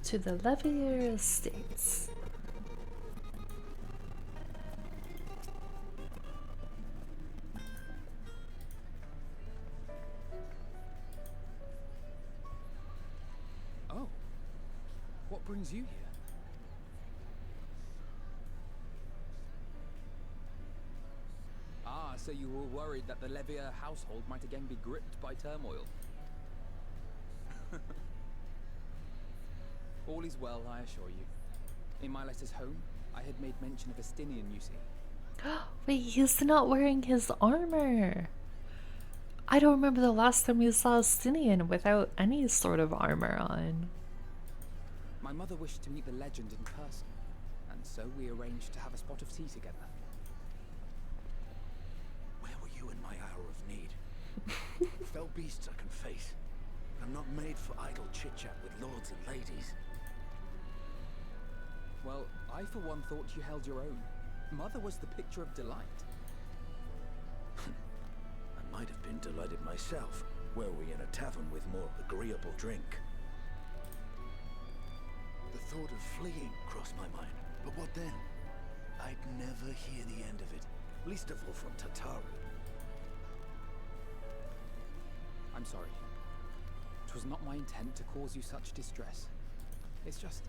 To the Levier Estates. Oh, what brings you here? Ah, so you were worried that the Levier household might again be gripped by turmoil. All is well, I assure you. In my letters home, I had made mention of Estinian, you see. Wait, he's not wearing his armor. I don't remember the last time we saw Stinian without any sort of armor on. My mother wished to meet the legend in person, and so we arranged to have a spot of tea together. Where were you in my hour of need? Fell beasts I can face. I'm not made for idle chit-chat with lords and ladies. Well, I for one thought you held your own. Mother was the picture of delight. I might have been delighted myself, were we in a tavern with more agreeable drink. The thought of fleeing crossed my mind, but what then? I'd never hear the end of it, least of all from Tataru. I'm sorry. It was not my intent to cause you such distress. It's just...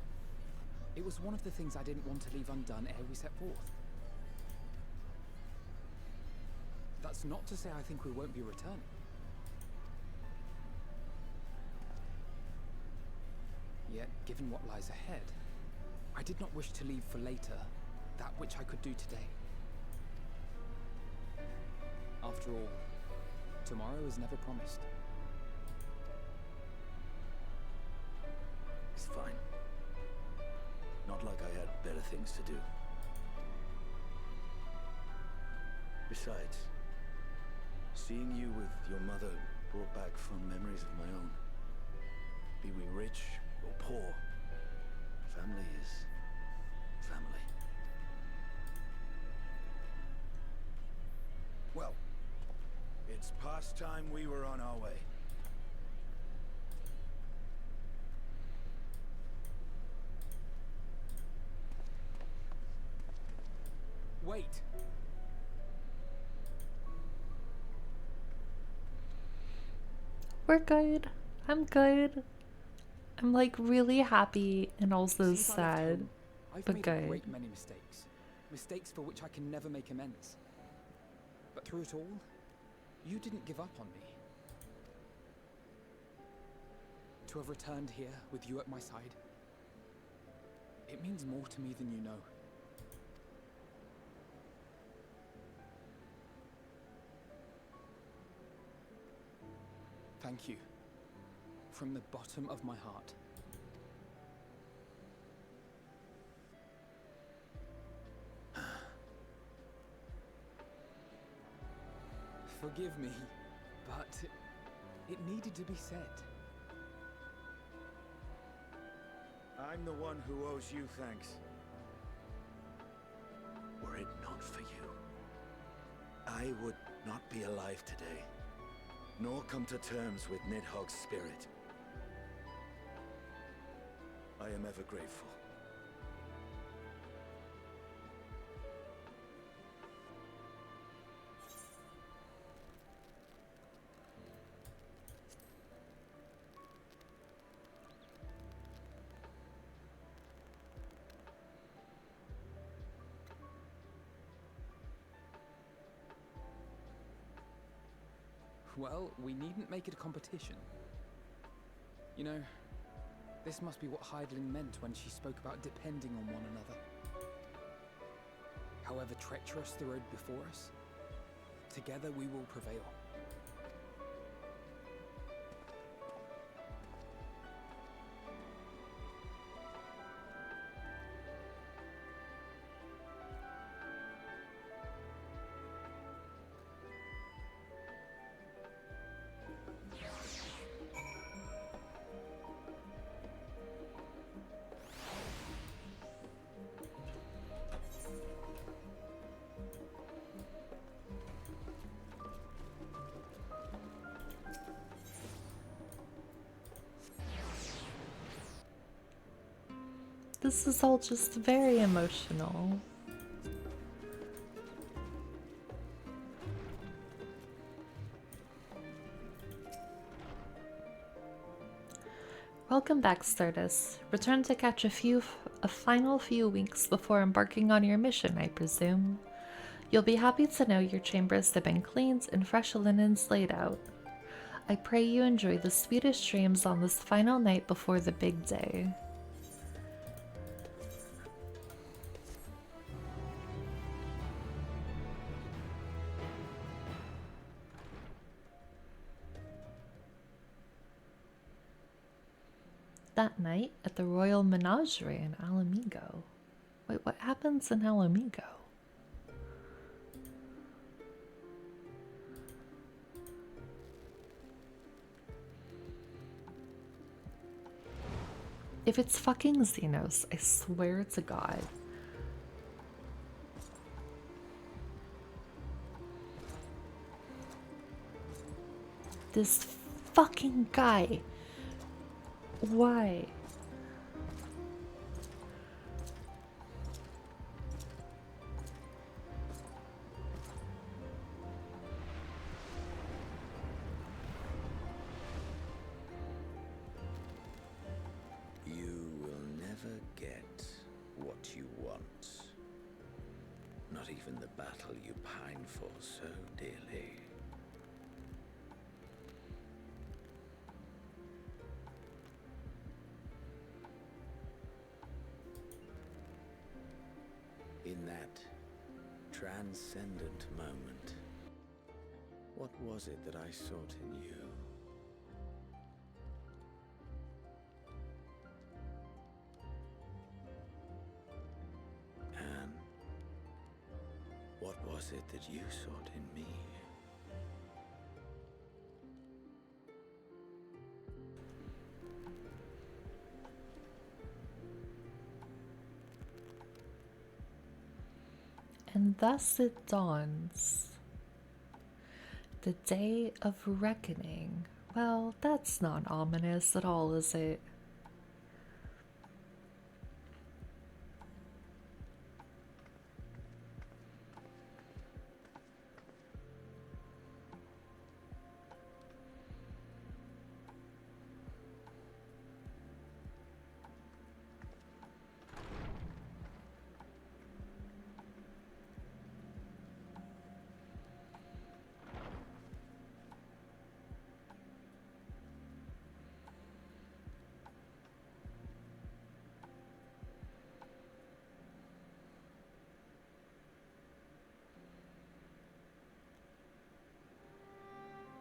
it was one of the things I didn't want to leave undone ere we set forth. That's not to say I think we won't be returning. Yet, given what lies ahead, I did not wish to leave for later that which I could do today. After all, tomorrow is never promised. It's fine. Not like I had better things to do. Besides, seeing you with your mother brought back fond memories of my own. Be we rich or poor, family is family. Well, it's past time we were on our way. Wait! We're good. I'm good. I'm like really happy and also Since I left sad, home, I've but made a good. great many mistakes. Mistakes for which I can never make amends. But through it all, you didn't give up on me. To have returned here with you at my side, it means more to me than you know. Thank you. From the bottom of my heart. Forgive me, but it needed to be said. I'm the one who owes you thanks. Were it not for you, I would not be alive today, nor come to terms with Nidhogg's spirit. I am ever grateful. Well, we needn't make it a competition. You know, this must be what Heidling meant when she spoke about depending on one another. However treacherous the road before us, together we will prevail. This is all just very emotional. Welcome back, Stardust. Return to catch a final few weeks before embarking on your mission, I presume. You'll be happy to know your chambers have been cleaned and fresh linens laid out. I pray you enjoy the sweetest dreams on this final night before the big day. That night at the Royal Menagerie in Alamigo. Wait, what happens in Alamigo? If it's fucking Xenos, I swear to God. This fucking guy. Why? You will never get what you want. Not even the battle you pine for so dearly. In that transcendent moment, what was it that I sought in you? And what was it that you sought in me? And thus it dawns. The day of reckoning. Well, that's not ominous at all, is it?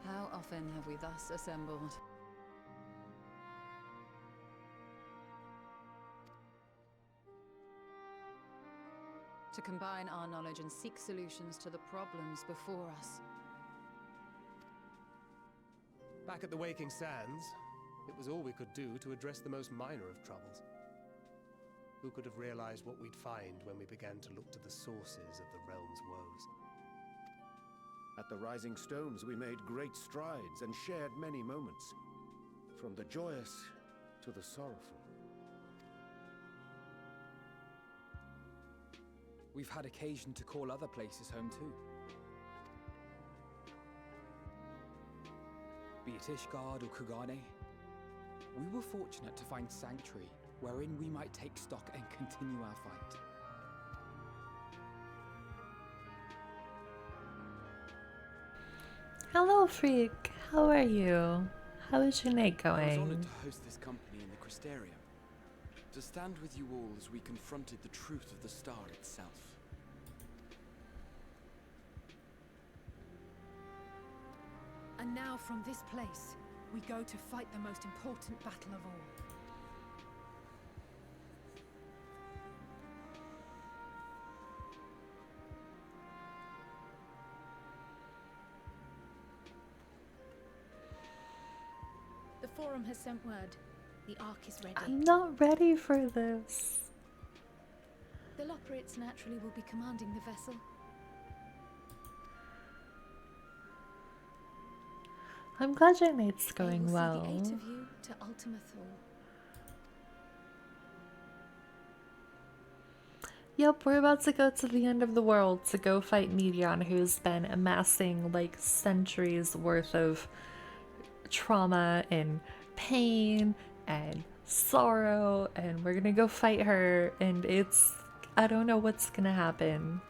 How often have we thus assembled? To combine our knowledge and seek solutions to the problems before us. Back at the Waking Sands, it was all we could do to address the most minor of troubles. Who could have realized what we'd find when we began to look to the sources of the realm's woes? At the Rising Stones, we made great strides and shared many moments, from the joyous to the sorrowful. We've had occasion to call other places home too. Be it Ishgard or Kugane, we were fortunate to find sanctuary wherein we might take stock and continue our fight. Hello, Freak. How are you? How is your night I was honored going? to host this company in the Crystarium, to stand with you all as we confronted the truth of the star itself. And now from this place, we go to fight the most important battle of all. The Forum has sent word. The Ark is ready. I'm not ready for this. The Lockerates naturally will be commanding the vessel. I'm glad your night's They going will well. see the 8 of you to Ultima Thule. Yep, we're about to go to the end of the world to go fight Medion, who's been amassing like centuries worth of trauma and pain and sorrow, and we're gonna go fight her, and I don't know what's gonna happen.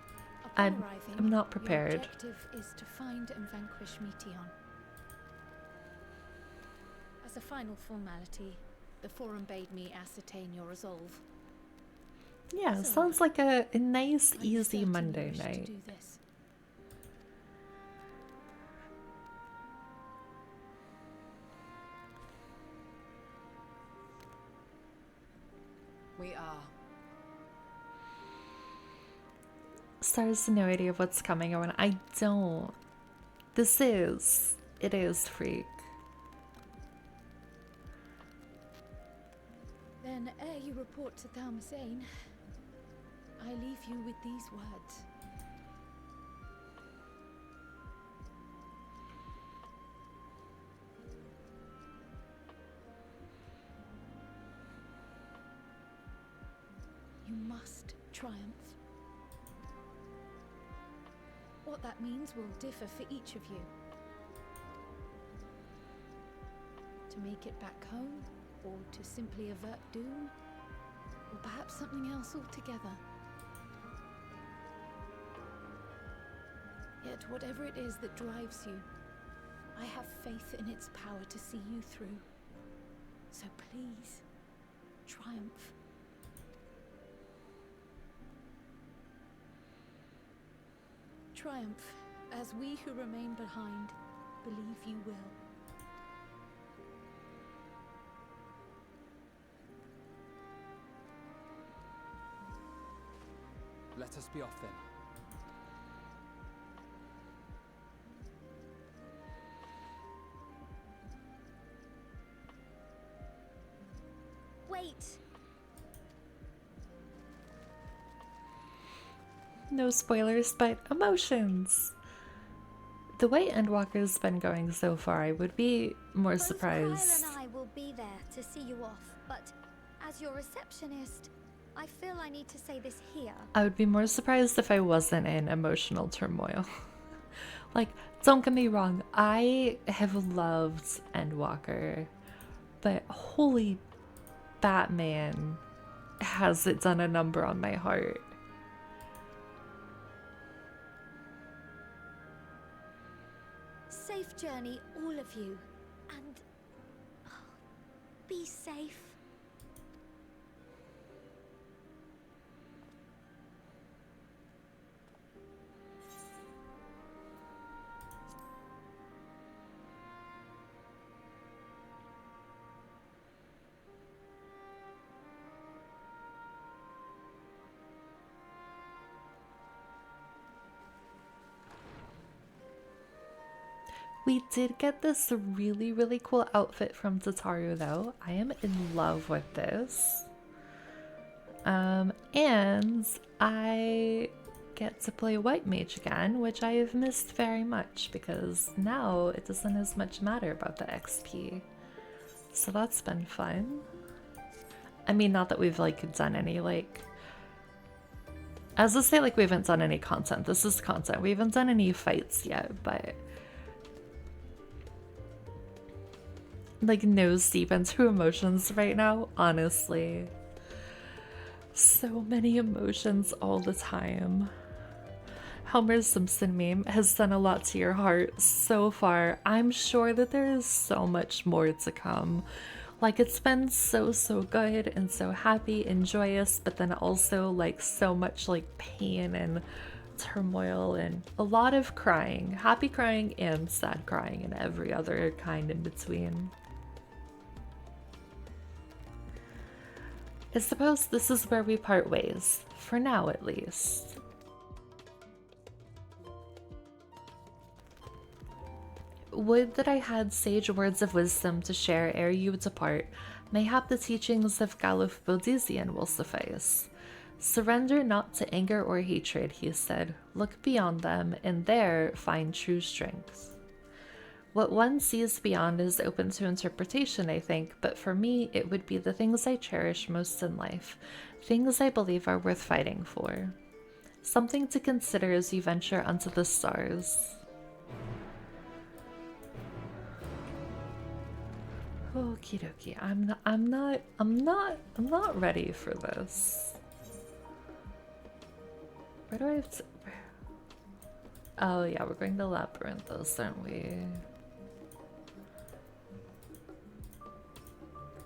I'm not prepared. Your objective is to find and vanquish Meteion. As a final formality, the Forum bade me ascertain your resolve. Yeah, So, sounds like a nice, I'm easy certain you Monday wish to night. do this. We are. Stars no idea of what's coming, or when I don't. It is Freak. Then, ere you report to Thalmasane, I leave you with these words. You must triumph. What that means will differ for each of you. To make it back home, or to simply avert doom, or perhaps something else altogether. Yet whatever it is that drives you, I have faith in its power to see you through. So please, triumph. Triumph, as we who remain behind believe you will. Let us be off then. Wait! No spoilers, but emotions. The way Endwalker's been going so far, I would be more Both surprised. Kyle and I will be there to see you off, but as your receptionist, I feel I need to say this here. I would be more surprised if I wasn't in emotional turmoil. Like, don't get me wrong, I have loved Endwalker, but holy Batman, has it done a number on my heart. Safe journey, all of you, and be safe. We did get this really, really cool outfit from Tataru though. I am in love with this. And I get to play White Mage again, which I have missed very much because now it doesn't as much matter about the XP. So that's been fun. I mean, not that we've like done any like, as I say, like we haven't done any content. This is content. We haven't done any fights yet, but like nose deep into emotions right now, honestly. So many emotions all the time. Homer Simpson meme has done a lot to your heart so far. I'm sure that there is so much more to come. Like, it's been so good and so happy and joyous, but then also like so much like pain and turmoil and a lot of crying. Happy crying and sad crying and every other kind in between. I suppose this is where we part ways, for now at least. Would that I had sage words of wisdom to share ere you depart. Mayhap the teachings of Galuf Bodisian will suffice. Surrender not to anger or hatred, he said. Look beyond them, and there find true strength. What one sees beyond is open to interpretation, I think, but for me, it would be the things I cherish most in life, things I believe are worth fighting for. Something to consider as you venture onto the stars. Okie dokie. I'm not ready for this. Where do I have to? Oh yeah, we're going to Labyrinthos, aren't we?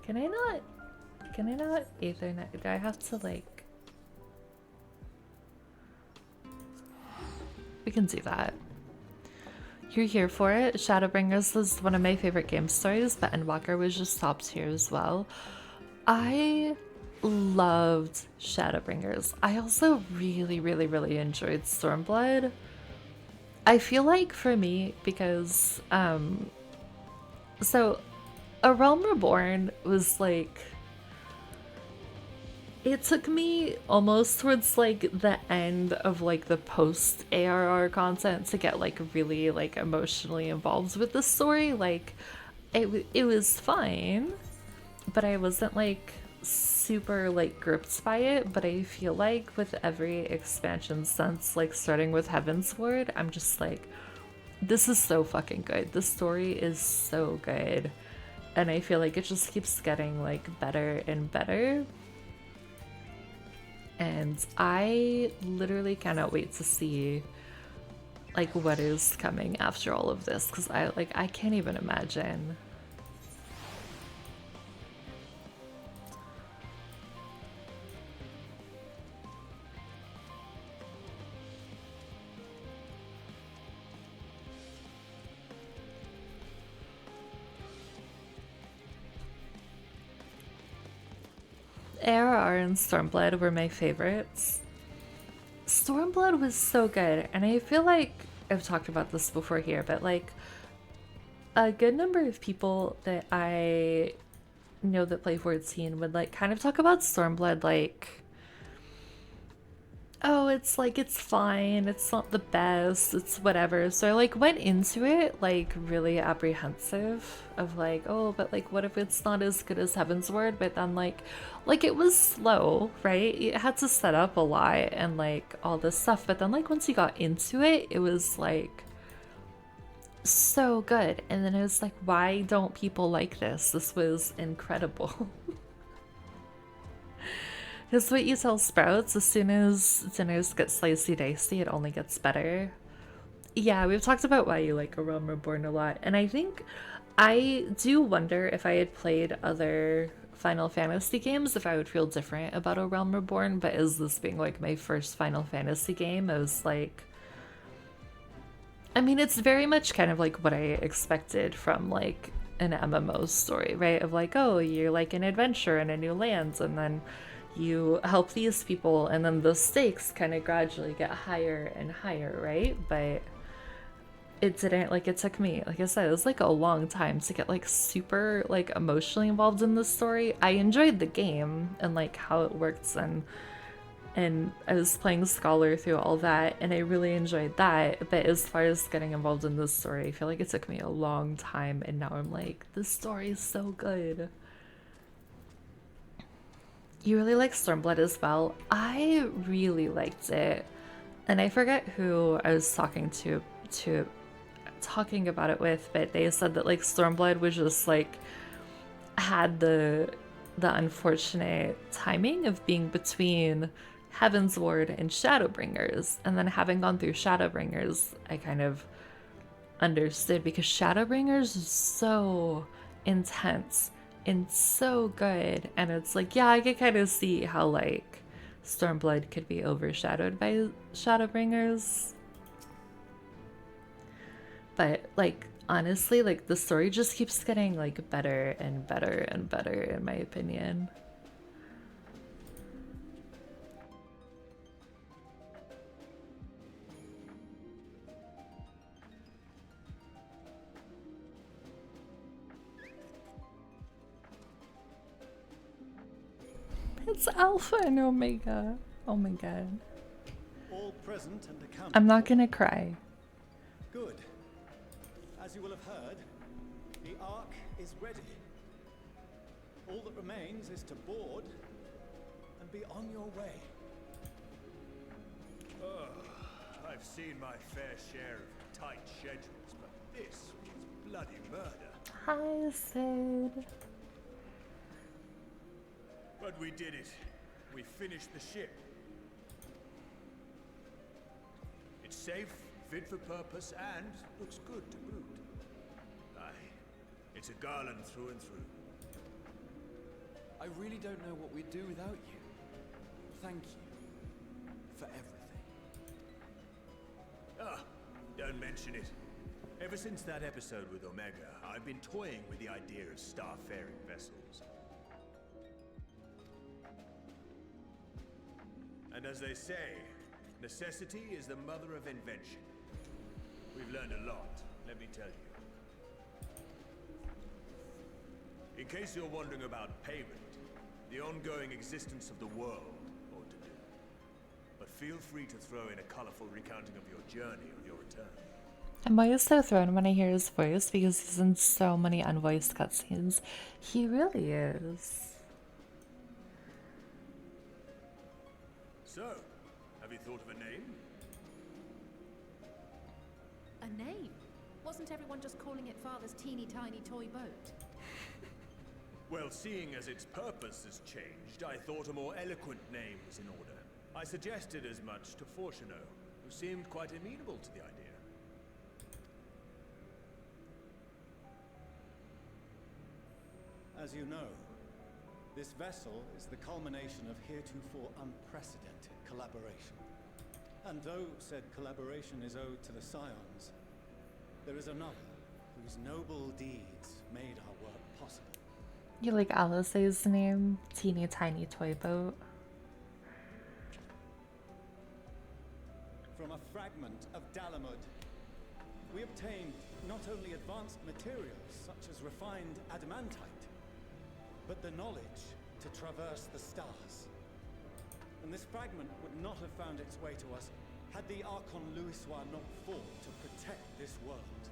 Can I not aether net? Do I have to like? We can do that. You're here for it. Shadowbringers was one of my favorite game stories, but Endwalker was just top tier as well. I loved Shadowbringers. I also really enjoyed Stormblood. I feel like for me, because so A Realm Reborn was like, it took me almost towards like the end of like the post ARR content to get like really like emotionally involved with the story. Like it was fine, but I wasn't like super like gripped by it. But I feel like with every expansion since, like starting with Heavensward, I'm just like, this is so fucking good. The story is so good. And I feel like it just keeps getting like better and better. And I literally cannot wait to see like what is coming after all of this, because I can't even imagine. ARR and Stormblood were my favorites. Stormblood was so good, and I feel like I've talked about this before here, but like a good number of people that I know that play 14 would like kind of talk about Stormblood like, oh, it's like, it's fine, it's not the best, it's whatever. So I like went into it like really apprehensive of like, oh, but like what if it's not as good as Heavensward? But then like it was slow, right? It had to set up a lot and like all this stuff, but then like once you got into it, it was like so good. And then it was like, why don't people like this? This was incredible. Because what you tell Sprouts, as soon as dinners get slicey dicey, it only gets better. Yeah, we've talked about why you like A Realm Reborn a lot, and I think I do wonder if I had played other Final Fantasy games, if I would feel different about A Realm Reborn, but as this being like my first Final Fantasy game, I was like, I mean, it's very much kind of like what I expected from like an MMO story, right? Of like, oh, you're like an adventure in a new land, and then you help these people, and then the stakes kind of gradually get higher and higher, right? But it didn't, like, it took me, like I said, it was like a long time to get like super like emotionally involved in the story. I enjoyed the game and like how it works, and I was playing Scholar through all that, and I really enjoyed that. But as far as getting involved in this story, I feel like it took me a long time, and now I'm like, this story is so good. You really like Stormblood as well. I really liked it, and I forget who I was talking about it with, but they said that like Stormblood was just like had the unfortunate timing of being between Heavensward and Shadowbringers, and then having gone through Shadowbringers, I kind of understood, because Shadowbringers is so intense and so good, and it's like, yeah, I could kind of see how like Stormblood could be overshadowed by Shadowbringers, but like honestly, like the story just keeps getting like better and better and better, in my opinion. It's Alpha and Omega. Oh my god. All present and accounted I'm not gonna cry. Good. As you will have heard, is ready. All that remains is to board and be on your way. Oh, I've seen my fair share of tight schedules, but this was bloody murder. Hi, Sid. But we did it. We finished the ship. It's safe, fit for purpose, and looks good to boot. Aye, it's a garland through and through. I really don't know what we'd do without you. Thank you for everything. Ah, don't mention it. Ever since that episode with Omega, I've been toying with the idea of starfaring vessels. And as they say, necessity is the mother of invention. We've learned a lot, let me tell you. In case you're wondering about payment, the ongoing existence of the world ought to do. But feel free to throw in a colorful recounting of your journey on your return. I'm always so thrown when I hear his voice because he's in so many unvoiced cutscenes. He really is. So, have you thought of a name? A name? Wasn't everyone just calling it Father's teeny tiny toy boat? Well, seeing as its purpose has changed, I thought a more eloquent name was in order. I suggested as much to Fortuneau, who seemed quite amenable to the idea. As you know, this vessel is the culmination of heretofore unprecedented collaboration. And though said collaboration is owed to the Scions, there is another whose noble deeds made our work possible. You like Alice's name? Teeny tiny toy boat. From a fragment of Dalamud, we obtained not only advanced materials such as refined adamantite, but the knowledge to traverse the stars. And this fragment would not have found its way to us had the Archon Louisois not fought to protect this world,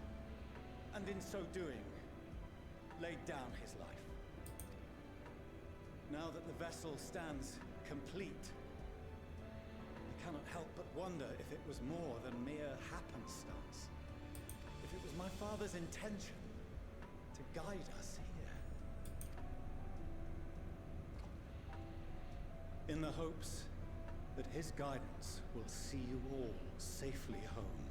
and in so doing, laid down his life. Now that the vessel stands complete, I cannot help but wonder if it was more than mere happenstance. If it was my father's intention to guide us here. In the hopes that his guidance will see you all safely home,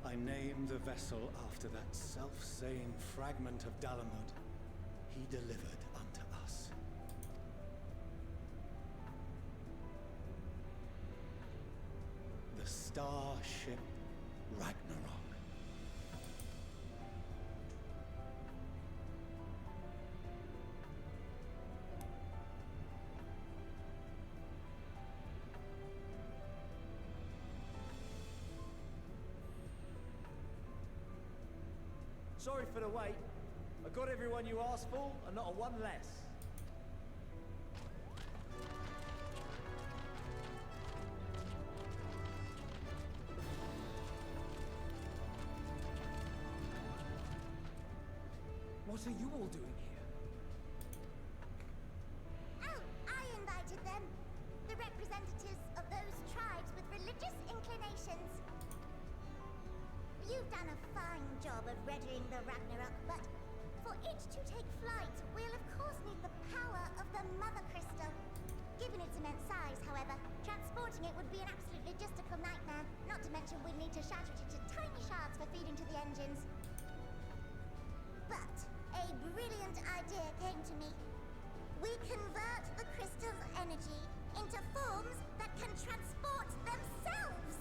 I named the vessel after that self-same fragment of Dalamud he delivered unto us. The starship Ragnarok. Sorry for the wait. I got everyone you asked for, and not a one less. What are you all doing here? Oh, I invited them. The representatives of those tribes with religious inclinations. You've done a fine job of readying the Ragnarok, but for it to take flight, we'll of course need the power of the Mother Crystal. Given its immense size, however, transporting it would be an absolute logistical nightmare, not to mention we'd need to shatter it into tiny shards for feeding to the engines. But a brilliant idea came to me. We convert the crystal's energy into forms that can transport themselves!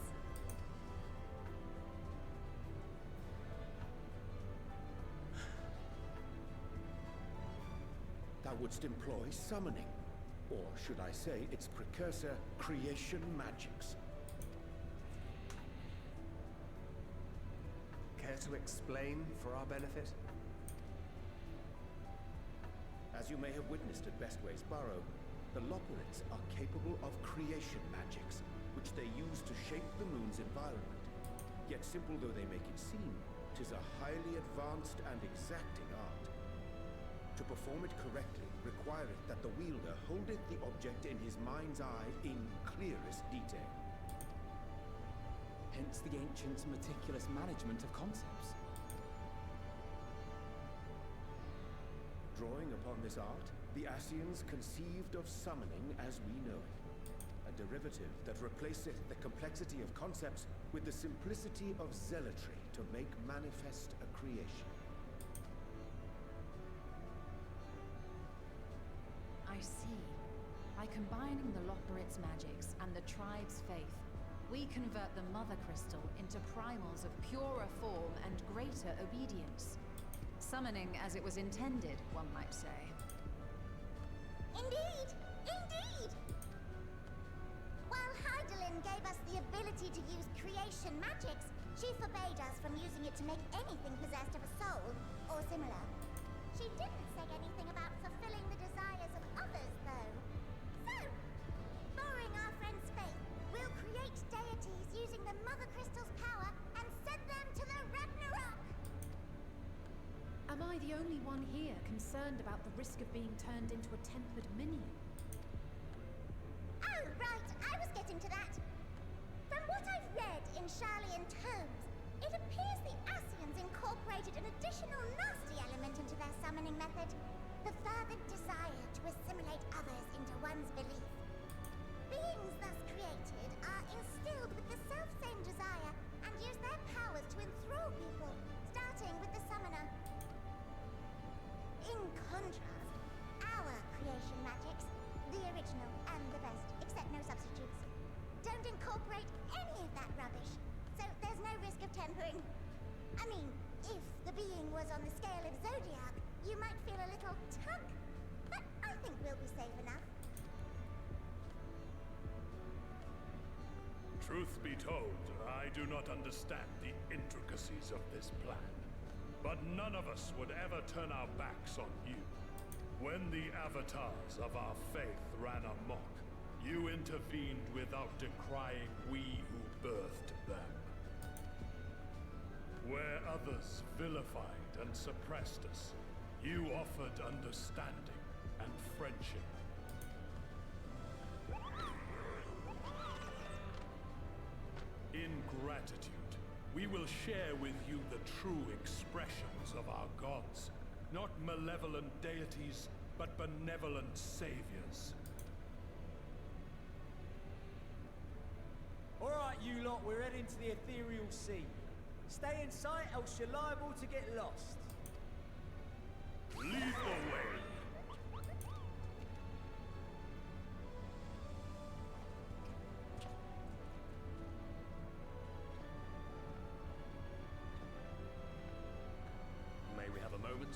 Thou wouldst employ summoning, or should I say its precursor, creation magics. Care to explain for our benefit? As you may have witnessed at Bestway's Burrow, the Loporits are capable of creation magics, which they use to shape the moon's environment. Yet simple though they make it seem, 'tis a highly advanced and exacting art. To perform it correctly requireth that the wielder holdeth the object in his mind's eye in clearest detail. Hence the ancients' meticulous management of concepts. Drawing upon this art, the Ascians conceived of summoning as we know it. A derivative that replaceth the complexity of concepts with the simplicity of zealotry to make manifest a creation. I see. By combining the Loporrit's magics and the tribe's faith, we convert the Mother Crystal into primals of purer form and greater obedience. Summoning as it was intended, one might say. Indeed! Indeed! While Heidelin gave us the ability to use creation magics, she forbade us from using it to make anything possessed of a soul, or similar. She didn't say anything about fulfilling the desires of others, though. So, borrowing our friend's faith, we'll create deities using the Mother Crystal's power and send them to the Ragnarok! Am I the only one here concerned about the risk of being turned into a tempered minion? Oh, right, I was getting to that. From what I've read in Sharlayan tomes, it appears the Ascians incorporated an additional nasty element into their summoning method. The fervent desire to assimilate others into one's belief. Beings thus created are instilled with the self-same desire and use their powers to enthrall people, starting with the summoner. In contrast, our creation magics, the original and the best, except no substitutes, don't incorporate any of that rubbish, so there's no risk of tempering. I mean, if the being was on the scale of Zodiac, you might feel a little tug, but I think we'll be safe enough. Truth be told, I do not understand the intricacies of this plan. But none of us would ever turn our backs on you. When the avatars of our faith ran amok, you intervened without decrying we who birthed them. Where others vilified and suppressed us, you offered understanding and friendship. In gratitude, we will share with you the true expressions of our gods. Not malevolent deities, but benevolent saviors. Alright, you lot, we're heading to the ethereal sea. Stay in sight, else you're liable to get lost. Lead the way. May we have a moment?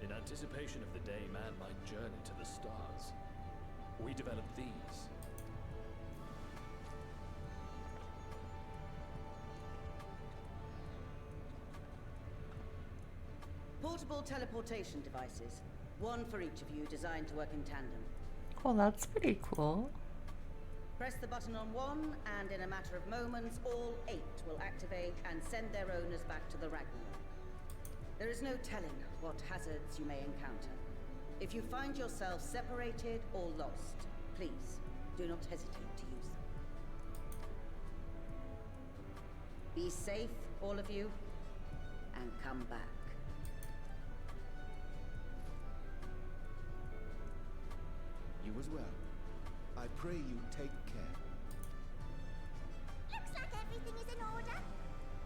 In anticipation of the day man might journey to the stars, we developed these. Portable teleportation devices. One for each of you, designed to work in tandem. Oh, that's pretty cool. Press the button on one, and in a matter of moments, all 8 will activate and send their owners back to the Ragnarok. There is no telling what hazards you may encounter. If you find yourself separated or lost, please do not hesitate to use them. Be safe, all of you, and come back. You as well. I pray you take care. Looks like everything is in order,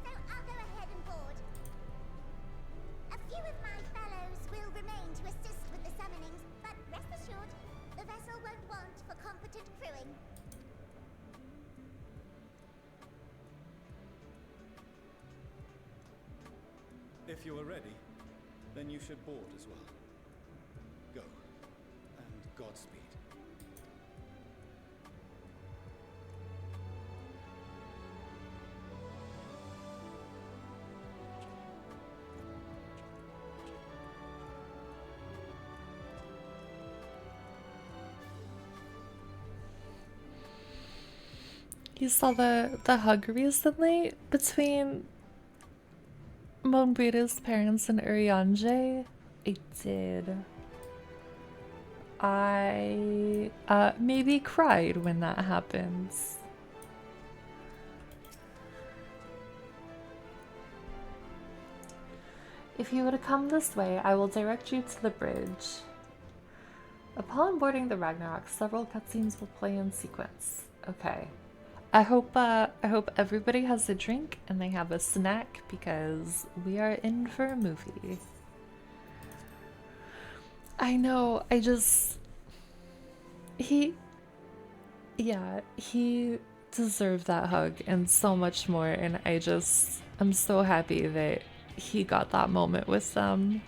so I'll go ahead and board. A few of my fellows will remain to assist with the summonings, but rest assured, the vessel won't want for competent crewing. If you are ready, then you should board as well. Go, and Godspeed. You saw the hug recently between Monbrita's parents in Urianger? I did. I maybe cried when that happens. If you were to come this way, I will direct you to the bridge. Upon boarding the Ragnarok, several cutscenes will play in sequence. Okay. I hope everybody has a drink and they have a snack because we are in for a movie. I know, he deserved that hug and so much more, and I'm so happy that he got that moment with them.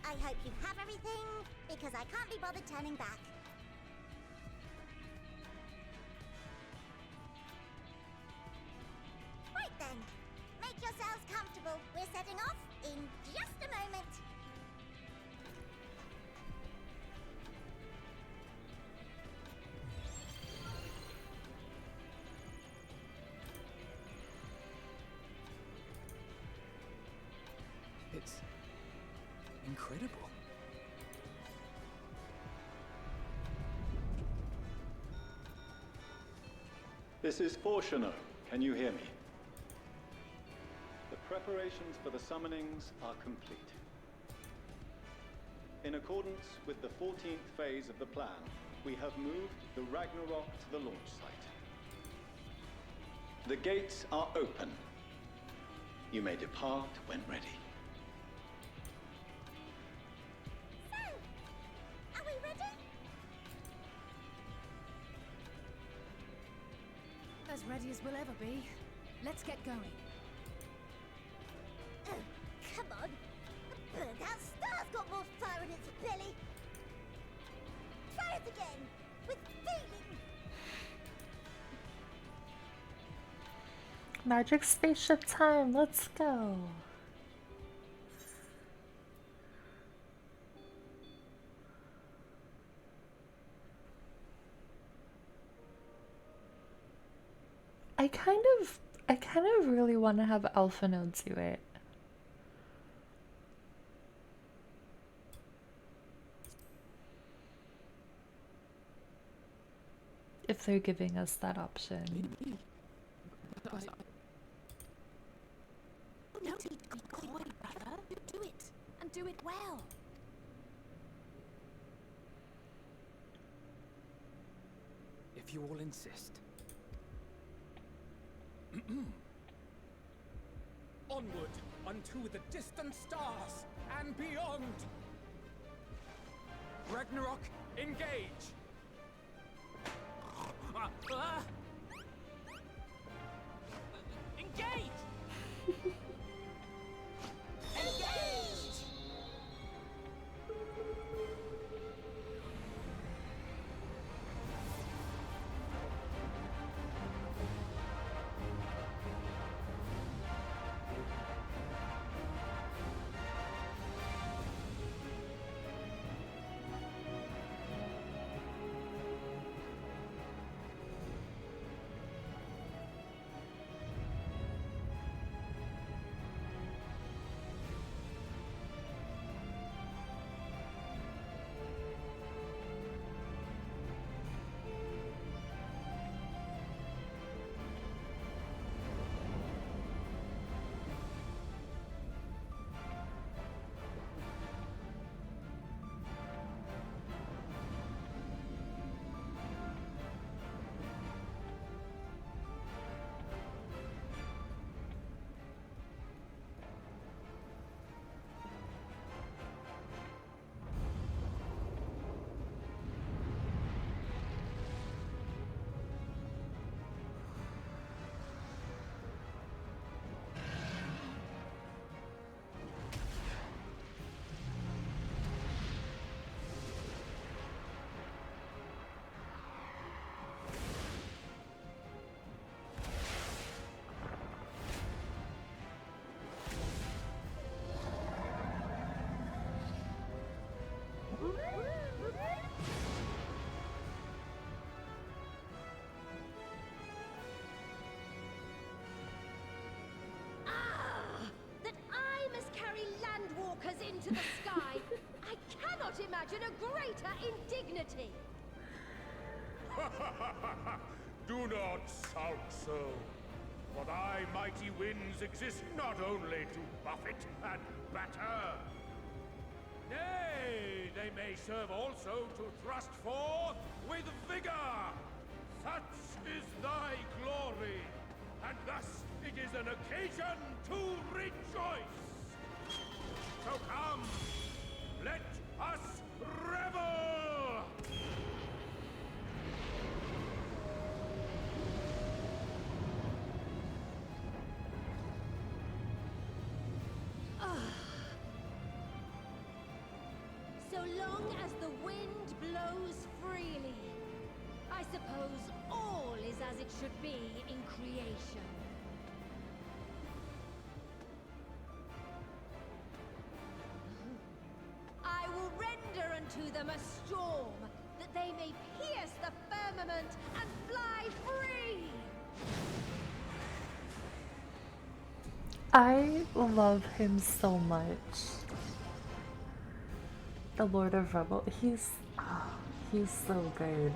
I hope you have everything, because I can't be bothered turning back. Right then, make yourselves comfortable. We're setting off in just a moment. It's incredible. This is Fortuno. Can you hear me? The preparations for the summonings are complete. In accordance with the 14th phase of the plan, we have moved the Ragnarok to the launch site. The gates are open. You may depart when ready. Are we ready? As ready as we'll ever be. Let's get going. Oh, come on. The burned-out star's got more fire in its belly. Try it again, with feeling. Magic spaceship time, let's go. I kind of really want to have Alphino do it. If they're giving us that option. No, be coy, brother. Do it, and do it well. If you all insist. Onward unto the distant stars and beyond. Ragnarok, engage! Engage! Engaged! imagine a greater indignity? Do not sulk so. For thy mighty winds exist not only to buffet and batter. Nay, they may serve also to thrust forth with vigor. Such is thy glory, and thus it is an occasion to rejoice. So come, let us revel! So long as the wind blows freely, I suppose all is as it should be in creation. I will render unto them a storm, that they may pierce the firmament and fly free! I love him so much. The Lord of Rebel. He's so good.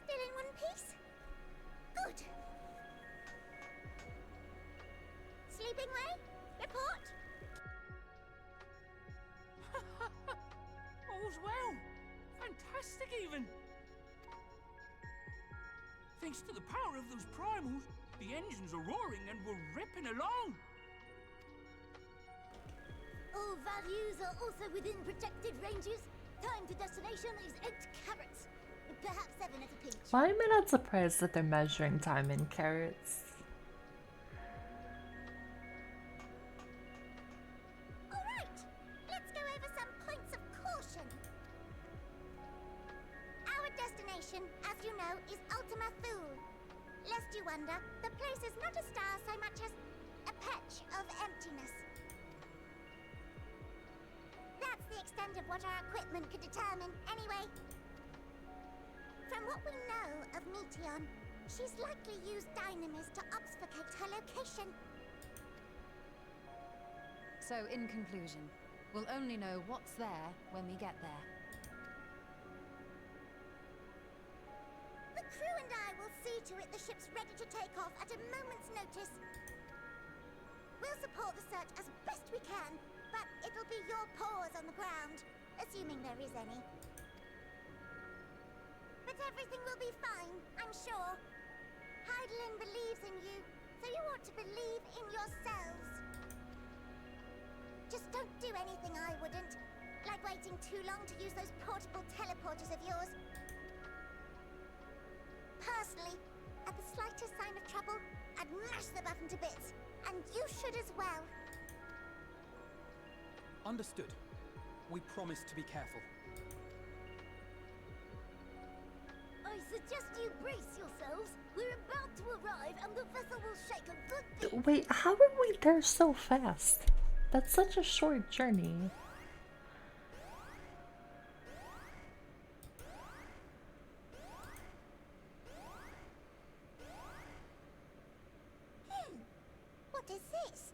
Still in one piece? Good. Sleeping way? Report? All's well. Fantastic, even. Thanks to the power of those primals, the engines are roaring and we're ripping along. All values are also within protected ranges. Time to destination is 8 carats. Perhaps 7 at a pinch. Why am I not surprised that they're measuring time in carats? Alright, let's go over some points of caution. Our destination, as you know, is Ultima Thule. Lest you wonder, the place is not a star so much as a patch of emptiness. That's the extent of what our equipment could determine, anyway. From what we know of Meteon, she's likely used dynamis to obfuscate her location. So, in conclusion, we'll only know what's there when we get there. The crew and I will see to it the ship's ready to take off at a moment's notice. We'll support the search as best we can, but it'll be your paws on the ground, assuming there is any. But everything will be fine, I'm sure. Hydaelyn believes in you, so you ought to believe in yourselves. Just don't do anything I wouldn't, like waiting too long to use those portable teleporters of yours. Personally, at the slightest sign of trouble, I'd mash the button to bits, and you should as well. Understood. We promise to be careful. I suggest you brace yourselves. We're about to arrive and the vessel will shake a good bit. Wait, how are we there so fast? That's such a short journey. What is this?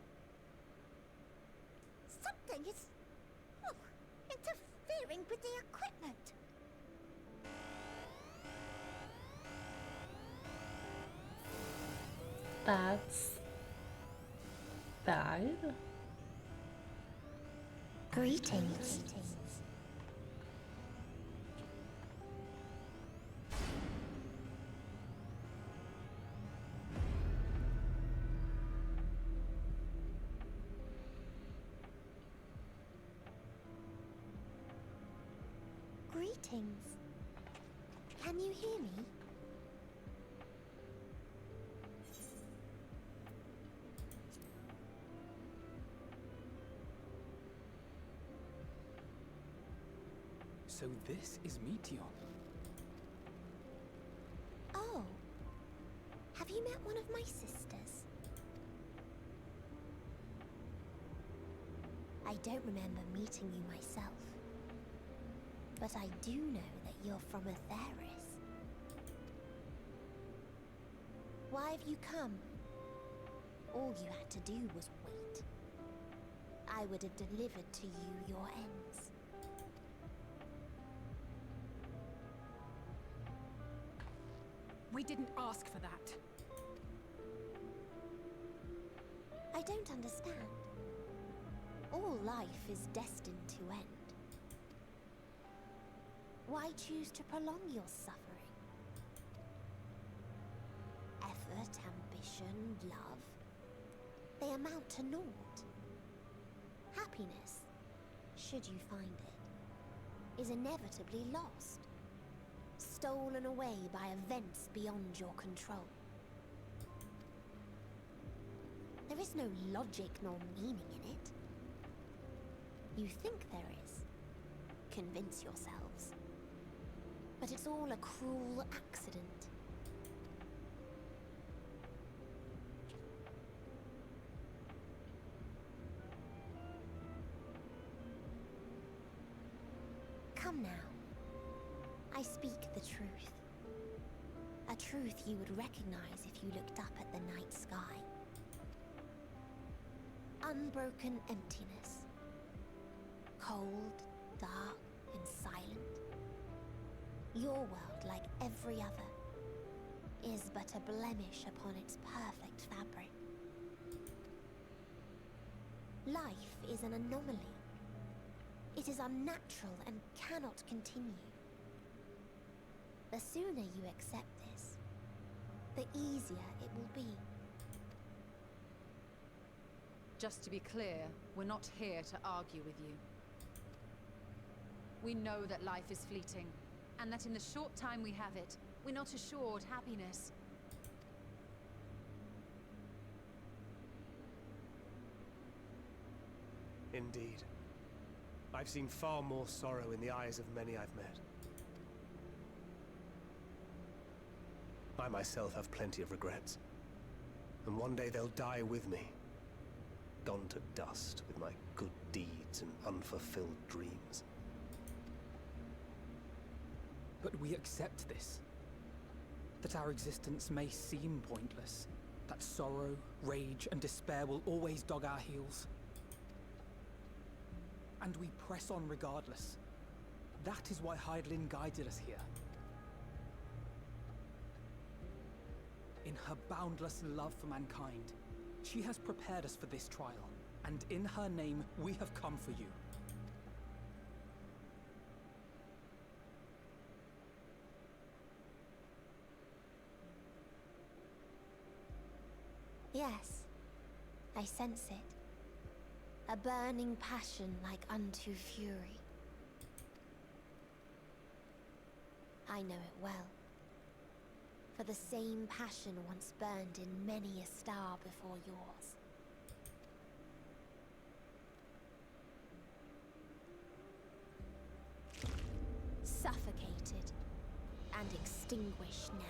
Something is interfering with the equipment. That's bad. Greetings. Greetings. Can you hear me? So this is Meteor. Oh. Have you met one of my sisters? I don't remember meeting you myself. But I do know that you're from Aetheris. Why have you come? All you had to do was wait. I would have delivered to you your ends. We didn't ask for that. I don't understand. All life is destined to end. Why choose to prolong your suffering? Effort, ambition, love, they amount to naught. Happiness, should you find it, is inevitably lost. Stolen away by events beyond your control. There is no logic nor meaning in it. You think there is. Convince yourselves. But it's all a cruel accident. Come now. I speak the truth. A truth you would recognize if you looked up at the night sky. Unbroken emptiness. Cold, dark, and silent. Your world, like every other, is but a blemish upon its perfect fabric. Life is an anomaly. It is unnatural and cannot continue. The sooner you accept this, the easier it will be. Just to be clear, we're not here to argue with you. We know that life is fleeting, and that in the short time we have it, we're not assured happiness. Indeed. I've seen far more sorrow in the eyes of many I've met. I myself have plenty of regrets. And one day they'll die with me. Gone to dust with my good deeds and unfulfilled dreams. But we accept this. That our existence may seem pointless. That sorrow, rage, and despair will always dog our heels. And we press on regardless. That is why Hydaelyn guided us here. In her boundless love for mankind, she has prepared us for this trial, and in her name, we have come for you. Yes, I sense it. A burning passion like unto fury. I know it well. For the same passion once burned in many a star before yours. Suffocated and extinguished now.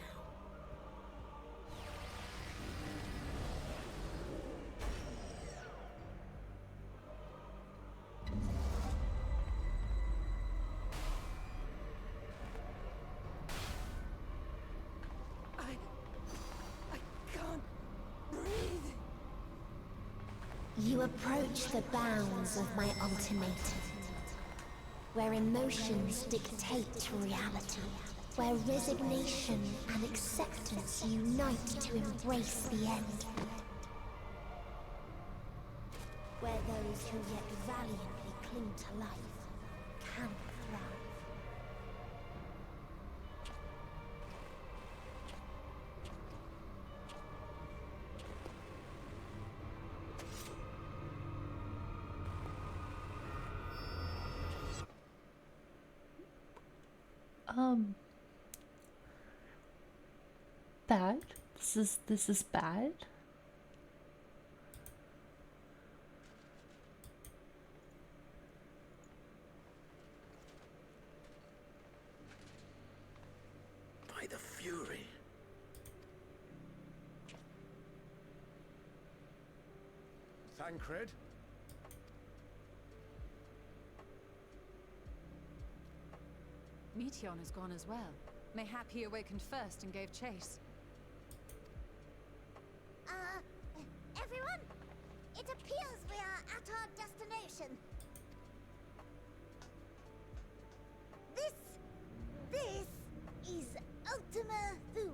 You approach the bounds of my ultimatum, where emotions dictate reality, where resignation and acceptance unite to embrace the end, where those who yet valiantly cling to life can thrive. Bad? This is bad? By the Fury. Thancred? Meteon has gone as well. Mayhap he awakened first and gave chase. Everyone? It appears we are at our destination. This is Ultima Thule.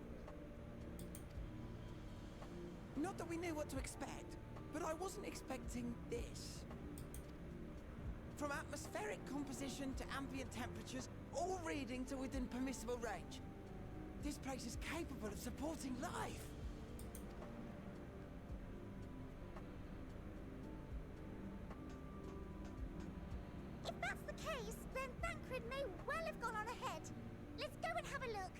Not that we knew what to expect, but I wasn't expecting this. From atmospheric composition to ambient temperatures, all reading to within permissible range. This place is capable of supporting life. If that's the case, then Thancred may well have gone on ahead. Let's go and have a look.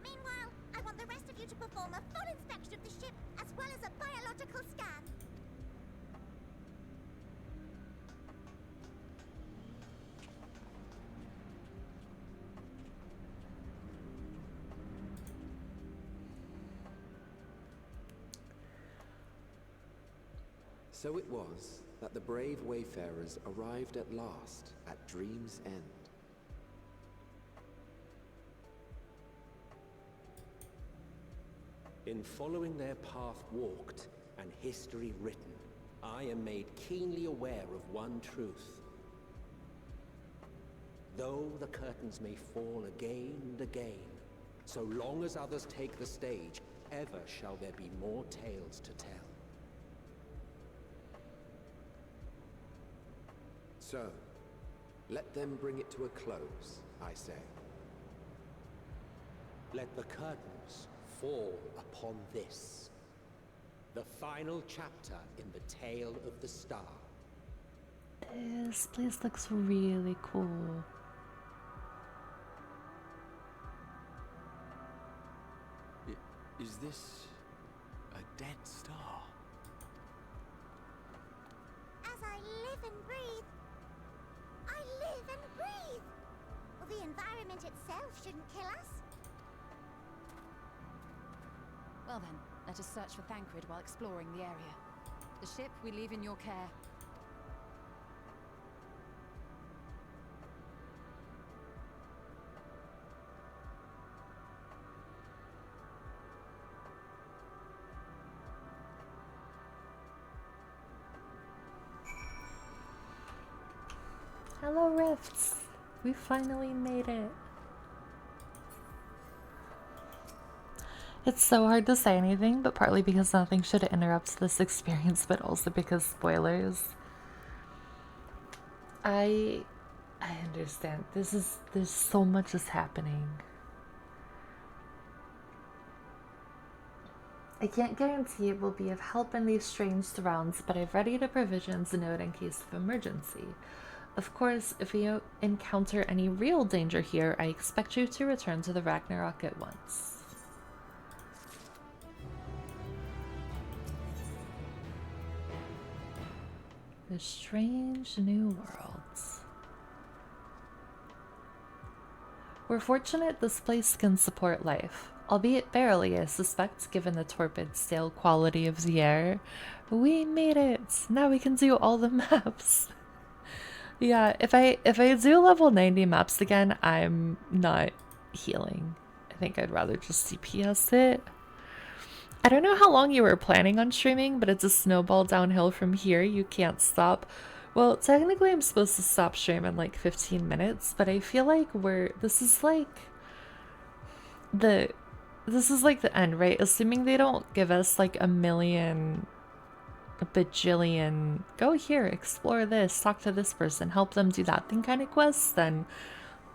Meanwhile, I want the rest of you to perform a full inspection of the ship, as well as a biological scan. So it was that the brave wayfarers arrived at last at Dream's End. In following their path walked and history written, I am made keenly aware of one truth. Though the curtains may fall again and again, so long as others take the stage, ever shall there be more tales to tell. So, let them bring it to a close, I say. Let the curtains fall upon this, the final chapter in the tale of the star. This place looks really cool. Is this a dead star? As I live and breathe, I live and breathe. Well, the environment itself shouldn't kill us. Well then, let us search for Thancred while exploring the area. The ship we leave in your care. Hello, Rifts. We finally made it. It's so hard to say anything, but partly because nothing should interrupt this experience, but also because spoilers. I understand. There's so much is happening. I can't guarantee it will be of help in these strange surrounds, but I've readied a provisions note in case of emergency. Of course, if you encounter any real danger here, I expect you to return to the Ragnarok at once. The strange new worlds. We're fortunate this place can support life, albeit barely, I suspect, given the torpid, stale quality of the air. We made it! Now we can do all the maps! Yeah, if I do level 90 maps again, I'm not healing. I think I'd rather just CPS it. I don't know how long you were planning on streaming, but it's a snowball downhill from here. You can't stop. Well, technically I'm supposed to stop stream in like 15 minutes, but I feel like this is like the end, right? Assuming they don't give us like a bajillion, go here, explore this, talk to this person, help them do that thing kind of quests, then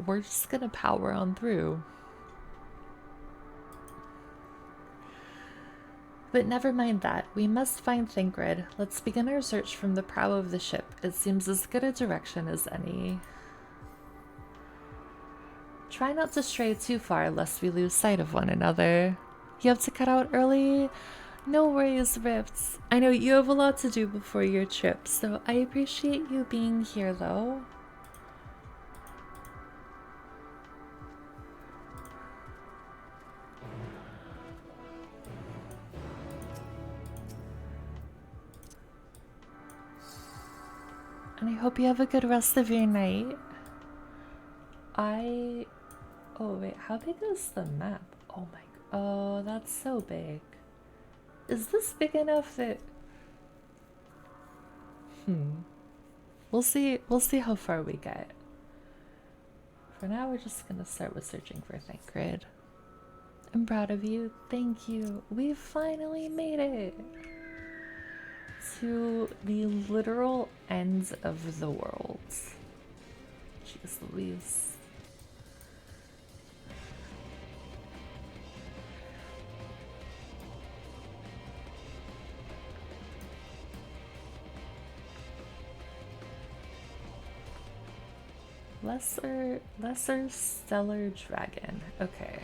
we're just gonna power on through. But never mind that. We must find Thancred. Let's begin our search from the prow of the ship. It seems as good a direction as any. Try not to stray too far lest we lose sight of one another. You have to cut out early? No worries, Rifts. I know you have a lot to do before your trip, so I appreciate you being here though. And I hope you have a good rest of your night. Oh wait, how big is the map? Oh my, oh, that's so big. Is this big enough that... We'll see how far we get. For now, we're just gonna start with searching for Thancred. I'm proud of you. Thank you. We finally made it to the literal ends of the world. Jeez Louise. Lesser stellar dragon. Okay.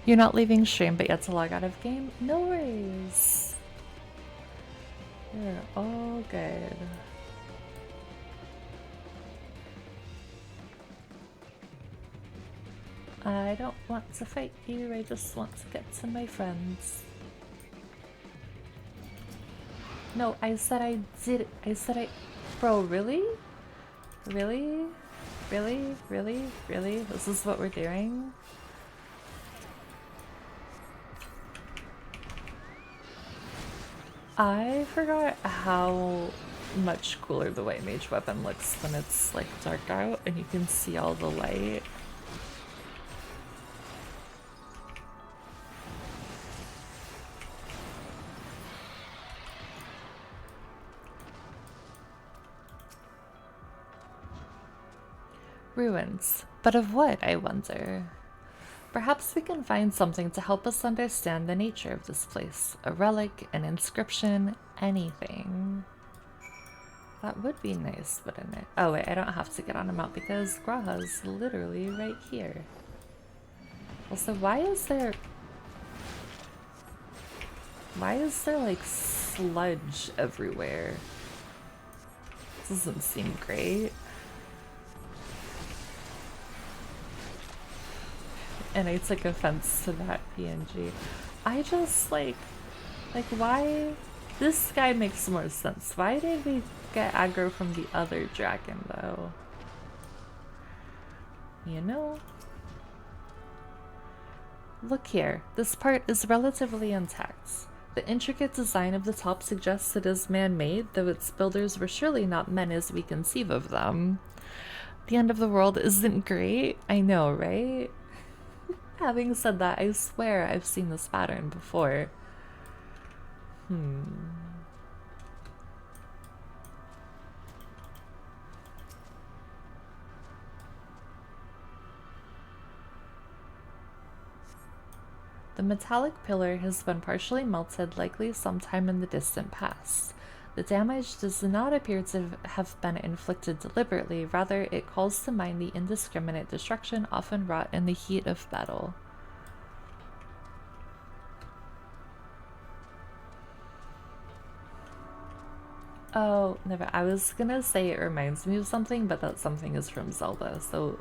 You're not leaving stream, but you have to log out of game? No worries. You're all good. I don't want to fight you, I just want to get to my friends. No, I said I did. Bro, really? Really? Really? Really? Really? This is what we're doing? I forgot how much cooler the white mage weapon looks when it's like dark out and you can see all the light. Ruins. But of what, I wonder? Perhaps we can find something to help us understand the nature of this place. A relic, an inscription, anything. That would be nice, wouldn't it? Oh wait, I don't have to get on a mount because Graha's literally right here. Also, why is there like sludge everywhere? This doesn't seem great. And I took offense to that PNG. I just like why? This guy makes more sense. Why did we get aggro from the other dragon though? You know? Look here, this part is relatively intact. The intricate design of the top suggests it is man-made, though its builders were surely not men as we conceive of them. The end of the world isn't great, I know, right? Having said that, I swear I've seen this pattern before. The metallic pillar has been partially melted, likely sometime in the distant past. The damage does not appear to have been inflicted deliberately, rather it calls to mind the indiscriminate destruction often wrought in the heat of battle. Oh, never. I was gonna say it reminds me of something, but that something is from Zelda, so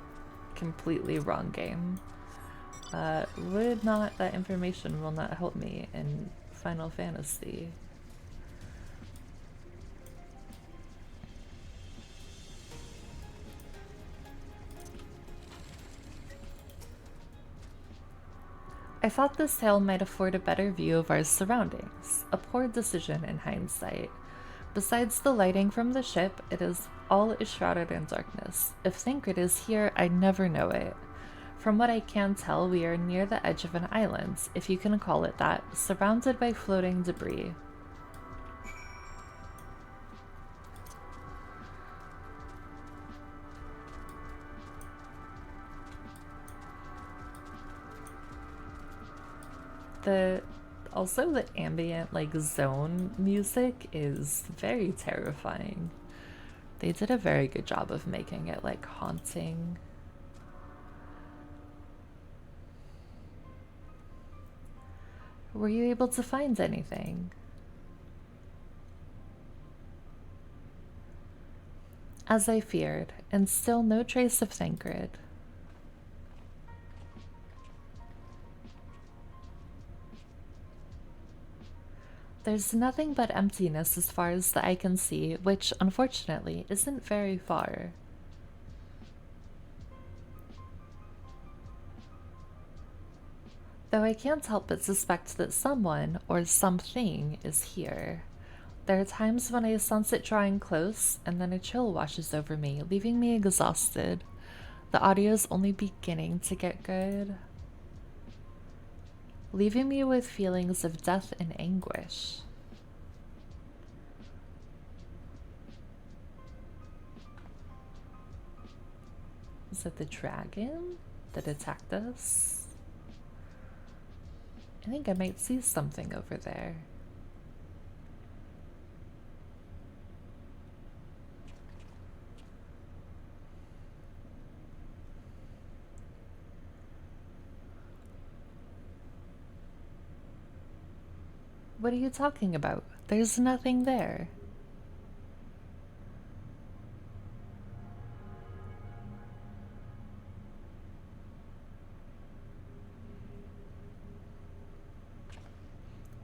completely wrong game. That information will not help me in Final Fantasy. I thought this tale might afford a better view of our surroundings. A poor decision in hindsight. Besides the lighting from the ship, all is shrouded in darkness. If Thancred is here, I never know it. From what I can tell, we are near the edge of an island, if you can call it that, surrounded by floating debris. Also, the ambient, like, zone music is very terrifying. They did a very good job of making it, like, haunting. Were you able to find anything? As I feared, and still no trace of Thancred. There's nothing but emptiness as far as the eye can see, which, unfortunately, isn't very far. Though I can't help but suspect that someone, or something, is here. There are times when I sense it drawing close, and then a chill washes over me, leaving me exhausted. The audio's only beginning to get good, leaving me with feelings of death and anguish. Is it the dragon that attacked us? I think I might see something over there. What are you talking about? There's nothing there.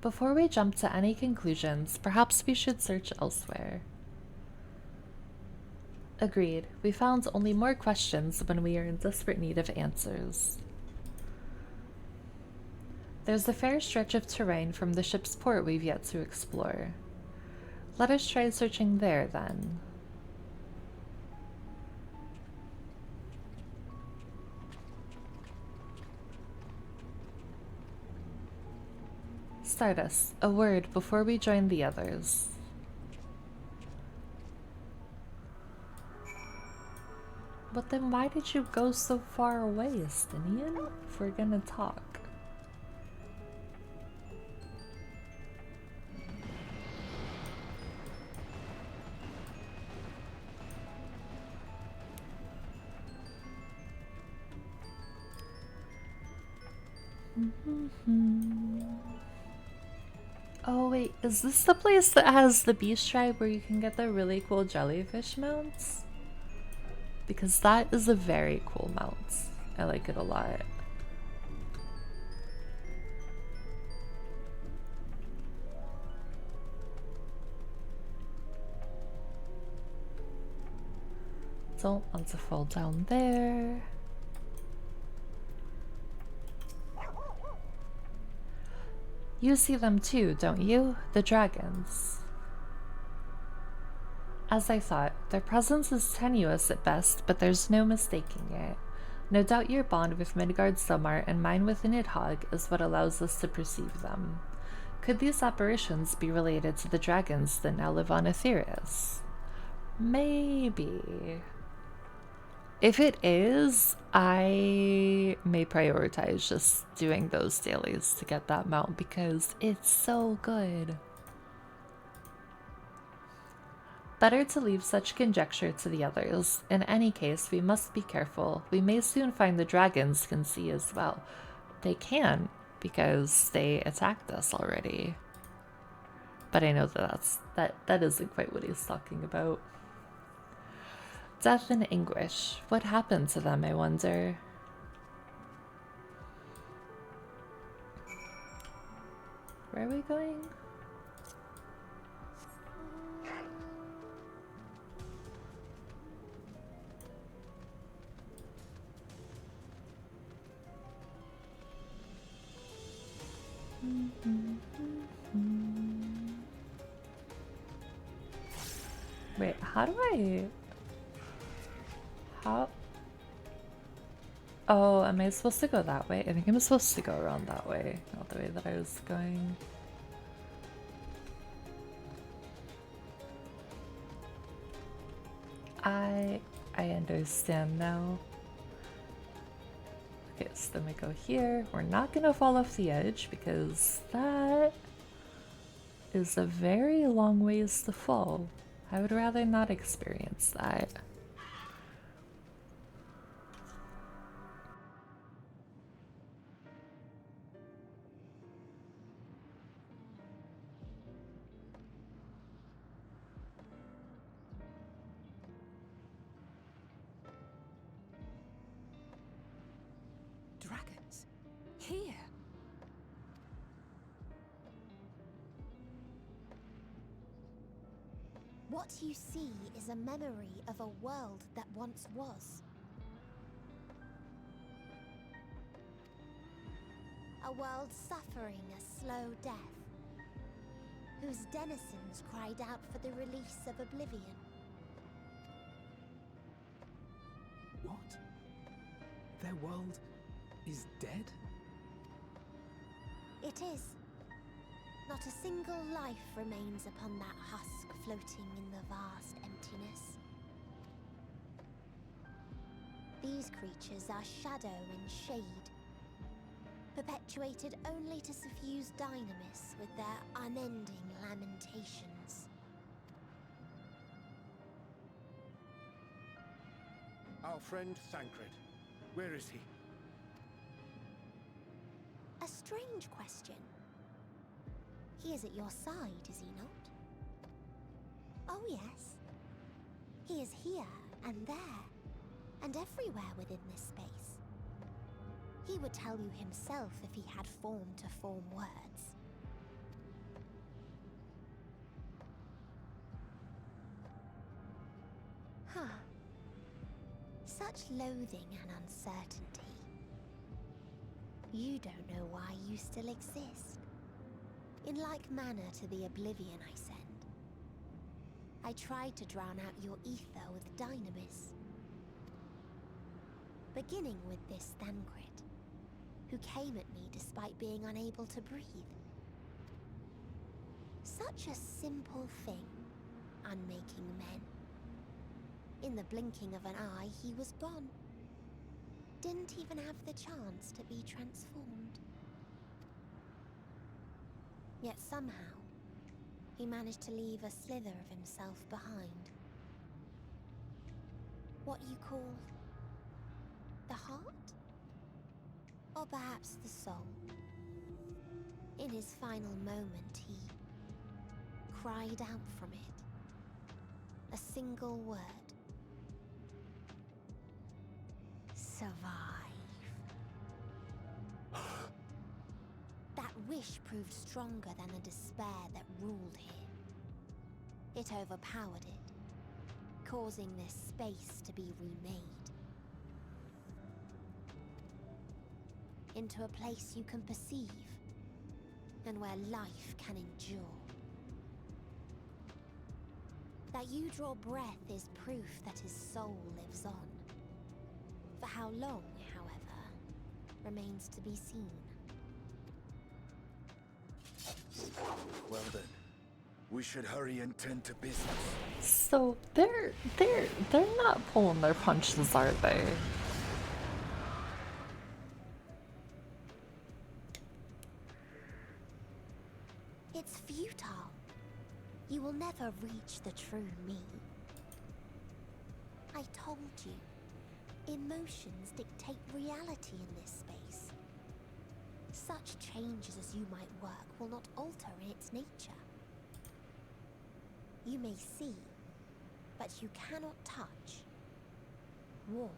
Before we jump to any conclusions, perhaps we should search elsewhere. Agreed. We found only more questions when we are in desperate need of answers. There's a fair stretch of terrain from the ship's port we've yet to explore. Let us try searching there, then. Stardust, a word before we join the others. But then why did you go so far away, Estinian, if we're gonna talk? Oh wait, is this the place that has the beast tribe where you can get the really cool jellyfish mounts? Because that is a very cool mount. I like it a lot. Don't want to fall down there. You see them too, don't you? The dragons. As I thought, their presence is tenuous at best, but there's no mistaking it. No doubt your bond with Midgard Somar and mine with Nidhogg is what allows us to perceive them. Could these apparitions be related to the dragons that now live on Aetherius? Maybe. If it is, I may prioritize just doing those dailies to get that mount because it's so good. Better to leave such conjecture to the others. In any case, we must be careful. We may soon find the dragons can see as well. They can, because they attacked us already. But I know that isn't quite what he's talking about. Death and anguish. What happened to them, I wonder? Where are we going? Wait, how do I... How? Oh, am I supposed to go that way? I think I'm supposed to go around that way, not the way that I was going. I understand now. Okay, so then we go here. We're not gonna fall off the edge because that is a very long ways to fall. I would rather not experience that. Dragons? Here? What you see is a memory of a world that once was. A world suffering a slow death, whose denizens cried out for the release of oblivion. What? Their world is dead? It is. Not a single life remains upon that husk floating in the vast emptiness. These creatures are shadow and shade, perpetuated only to suffuse dynamis with their unending lamentations. Our friend Thancred, where is he? A strange question. He is at your side, is he not? Oh yes. He is here and there, and everywhere within this space. He would tell you himself if he had form to form words. Huh. Such loathing and uncertainty. You don't know why you still exist. In like manner to the oblivion I send. I tried to drown out your ether with dynamis. Beginning with this Thancred, who came at me despite being unable to breathe. Such a simple thing, unmaking men. In the blinking of an eye, he was gone. Didn't even have the chance to be transformed. Yet somehow, he managed to leave a slither of himself behind. What you call the heart? Or perhaps the soul. In his final moment, he cried out from it. A single word. Survive. That wish proved stronger than the despair that ruled here. It overpowered it, causing this space to be remade. Into a place you can perceive, and where life can endure. That you draw breath is proof that his soul lives on. For how long, however, remains to be seen. Well then, we should hurry and tend to business. So they're not pulling their punches, are they? It's futile. You will never reach the true me. I told you, emotions dictate reality in this space. Such changes as you might work will not alter in its nature. You may see, but you cannot touch. Walk,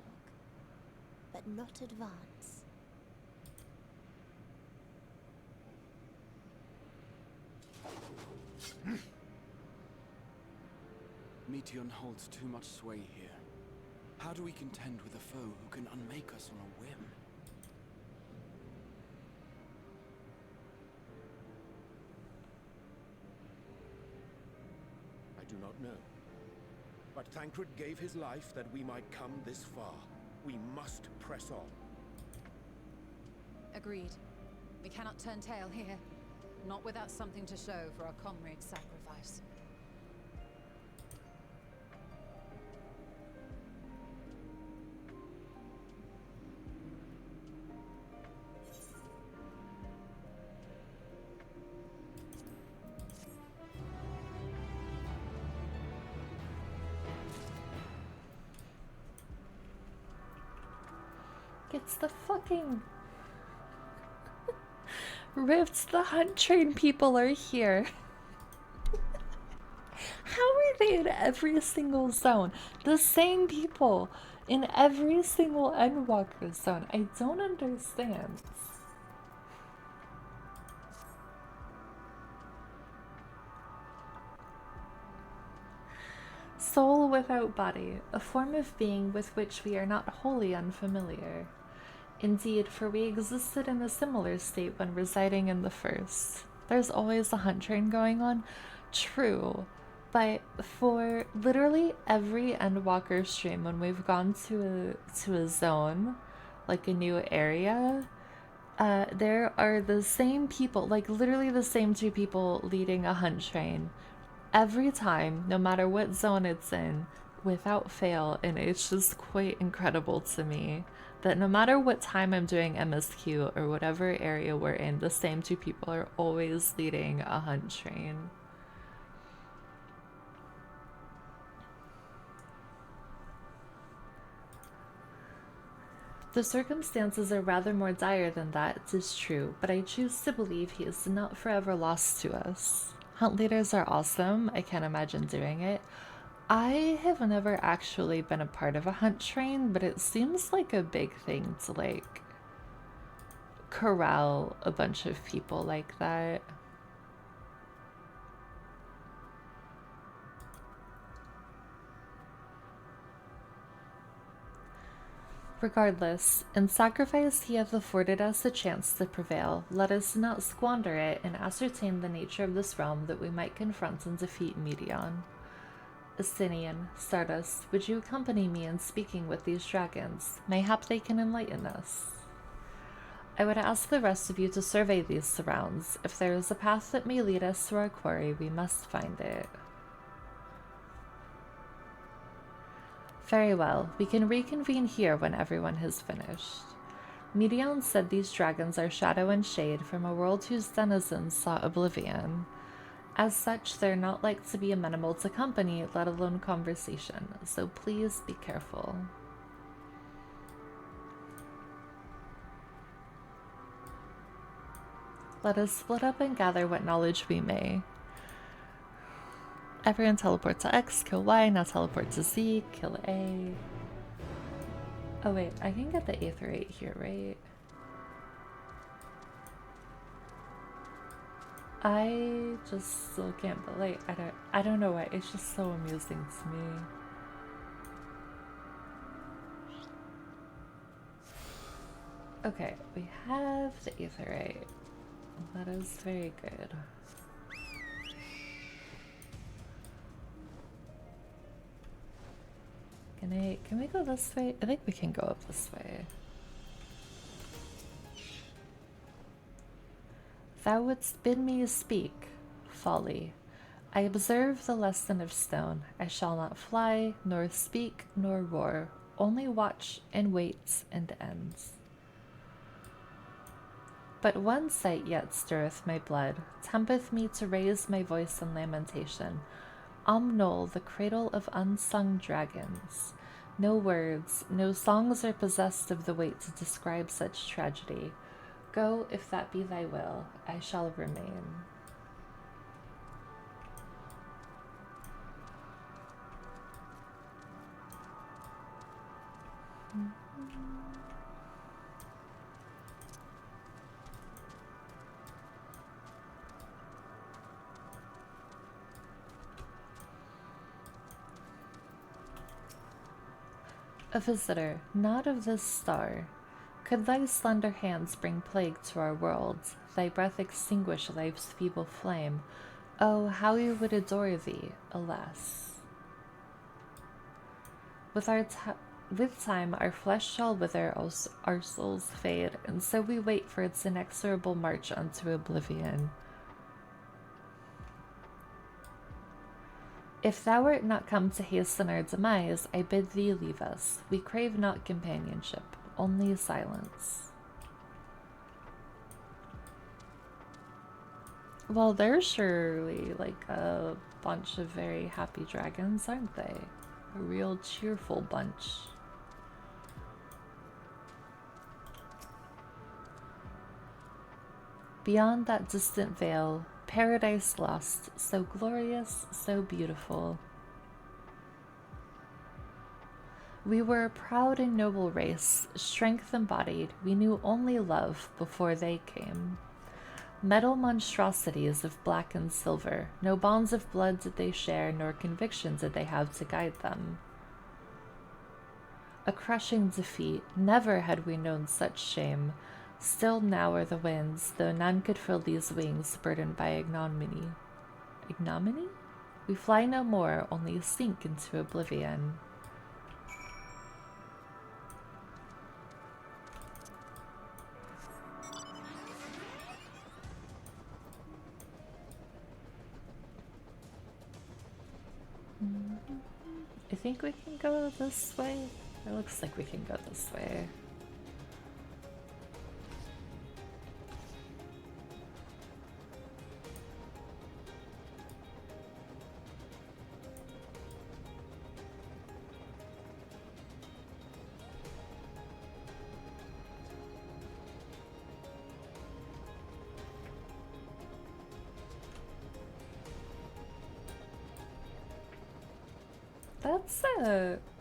but not advance. Meteon holds too much sway here. How do we contend with a foe who can unmake us on a whim? I do not know. But Thancred gave his life that we might come this far. We must press on. Agreed. We cannot turn tail here. Not without something to show for our comrade's sacrifice. It's the fucking Rifts, the hunt train people are here. How are they in every single zone? The same people in every single Endwalker zone. I don't understand. Soul without body, a form of being with which we are not wholly unfamiliar. Indeed, for we existed in a similar state when residing in the first. There's always a hunt train going on. True. But for literally every Endwalker stream, when we've gone to a zone, like a new area, there are the same people, like literally the same two people leading a hunt train every time, no matter what zone it's in, without fail. And it's just quite incredible to me that no matter what time I'm doing MSQ or whatever area we're in, the same two people are always leading a hunt train. The circumstances are rather more dire than that, 'tis true, but I choose to believe he is not forever lost to us. Hunt leaders are awesome. I can't imagine doing it. I have never actually been a part of a hunt train, but it seems like a big thing to like corral a bunch of people like that. Regardless, in sacrifice he hath afforded us a chance to prevail. Let us not squander it and ascertain the nature of this realm that we might confront and defeat Medion. Asinian, Stardust, would you accompany me in speaking with these dragons? Mayhap they can enlighten us. I would ask the rest of you to survey these surrounds. If there is a path that may lead us to our quarry, we must find it. Very well, we can reconvene here when everyone has finished. Medion said these dragons are shadow and shade from a world whose denizens sought oblivion. As such, they're not like to be amenable to company, let alone conversation, so please be careful. Let us split up and gather what knowledge we may. Everyone teleport to X, kill Y, now teleport to Z, kill A. Oh wait, I can get the aetherite here, right? I just still can't, but like, I don't know why, it's just so amusing to me. Okay, we have the aetherite. That is very good. Can we go this way? I think we can go up this way. Thou wouldst bid me speak. Folly. I observe the lesson of stone. I shall not fly, nor speak, nor roar. Only watch and wait and ends. But one sight yet stirreth my blood, tempteth me to raise my voice in lamentation. Omnol, the cradle of unsung dragons. No words, no songs are possessed of the weight to describe such tragedy. Go, if that be thy will, I shall remain. A visitor, not of this star. Could thy slender hands bring plague to our world, thy breath extinguish life's feeble flame, oh, how we would adore thee, alas. With time our flesh shall wither, our souls fade, and so we wait for its inexorable march unto oblivion. If thou art not come to hasten our demise, I bid thee leave us. We crave not companionship, only silence. Well, they're surely like a bunch of very happy dragons, aren't they? A real cheerful bunch. Beyond that distant veil, paradise lost, so glorious, so beautiful. We were a proud and noble race, strength embodied. We knew only love before they came. Metal monstrosities of black and silver, no bonds of blood did they share, nor conviction did they have to guide them. A crushing defeat, never had we known such shame. Still now are the winds, though none could fill these wings burdened by ignominy. Ignominy? We fly no more, only sink into oblivion. I think we can go this way. It looks like we can go this way.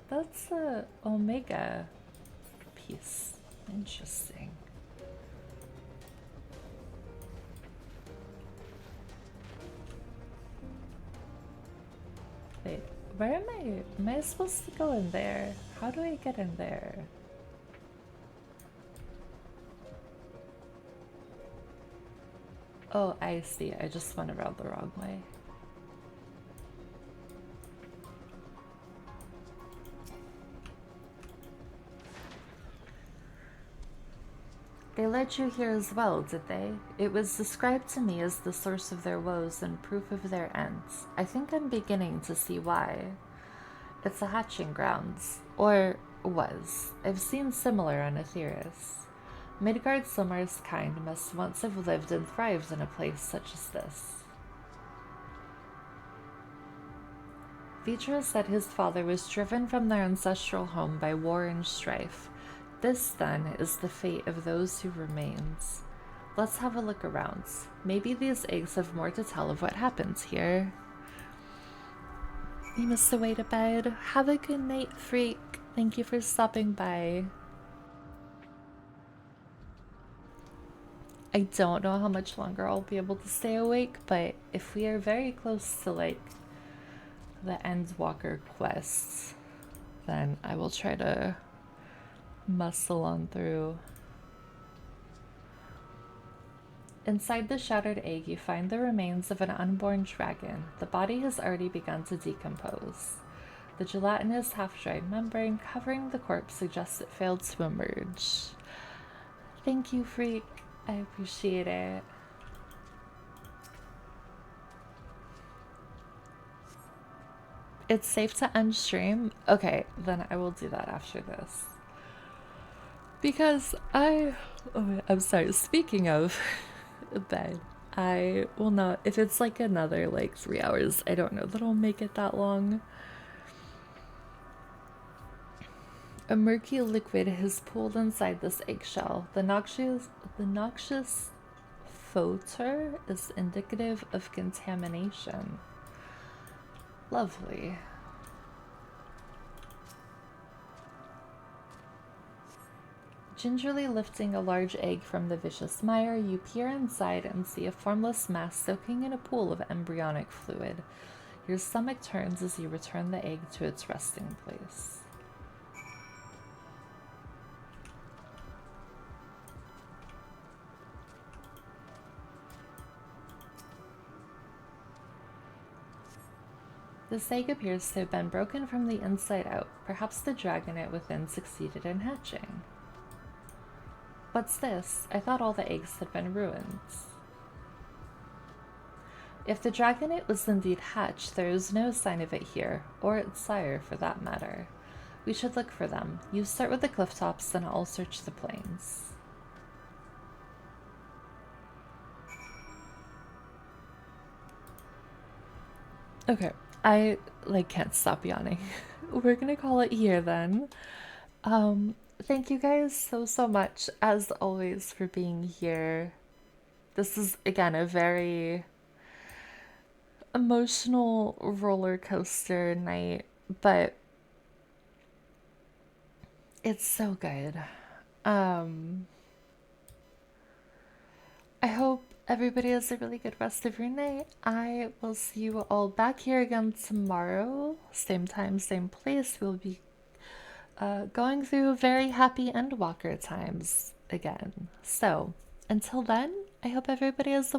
That's a Omega piece. Interesting. Wait, where am I? Am I supposed to go in there? How do I get in there? Oh, I see. I just went around the wrong way. They led you here as well, did they? It was described to me as the source of their woes and proof of their ends. I think I'm beginning to see why. It's a hatching grounds. Or was. I've seen similar on Aetheris. Midgard Silmar's kind must once have lived and thrived in a place such as this. Vitra said his father was driven from their ancestral home by war and strife. This, then, is the fate of those who remains. Let's have a look around. Maybe these eggs have more to tell of what happens here. You must away to bed. Have a good night, freak. Thank you for stopping by. I don't know how much longer I'll be able to stay awake, but if we are very close to, like, the Endwalker quests, then I will try to muscle on through. Inside the shattered egg, you find the remains of an unborn dragon. The body has already begun to decompose. The gelatinous, half-dried membrane covering the corpse suggests it failed to emerge. Thank you, freak. I appreciate it. It's safe to end stream? Okay, then I will do that after this. Because I'm sorry, speaking of bed, I will not, if it's like another like 3 hours, I don't know that I'll make it that long. A murky liquid has pooled inside this eggshell. The noxious photor is indicative of contamination. Lovely. Gingerly lifting a large egg from the vicious mire, you peer inside and see a formless mass soaking in a pool of embryonic fluid. Your stomach turns as you return the egg to its resting place. This egg appears to have been broken from the inside out. Perhaps the dragonet within succeeded in hatching. What's this? I thought all the eggs had been ruins. If the dragonet was indeed hatched, there is no sign of it here, or its sire for that matter. We should look for them. You start with the cliff tops, then I'll search the plains. Okay, I can't stop yawning. We're gonna call it here then. Thank you guys so much, as always, for being here. This is, again, a very emotional roller coaster night, but it's so good. I hope everybody has a really good rest of your night. I will see you all back here again tomorrow. Same time, same place. We'll be going through very happy Endwalker times again. So, until then, I hope everybody has a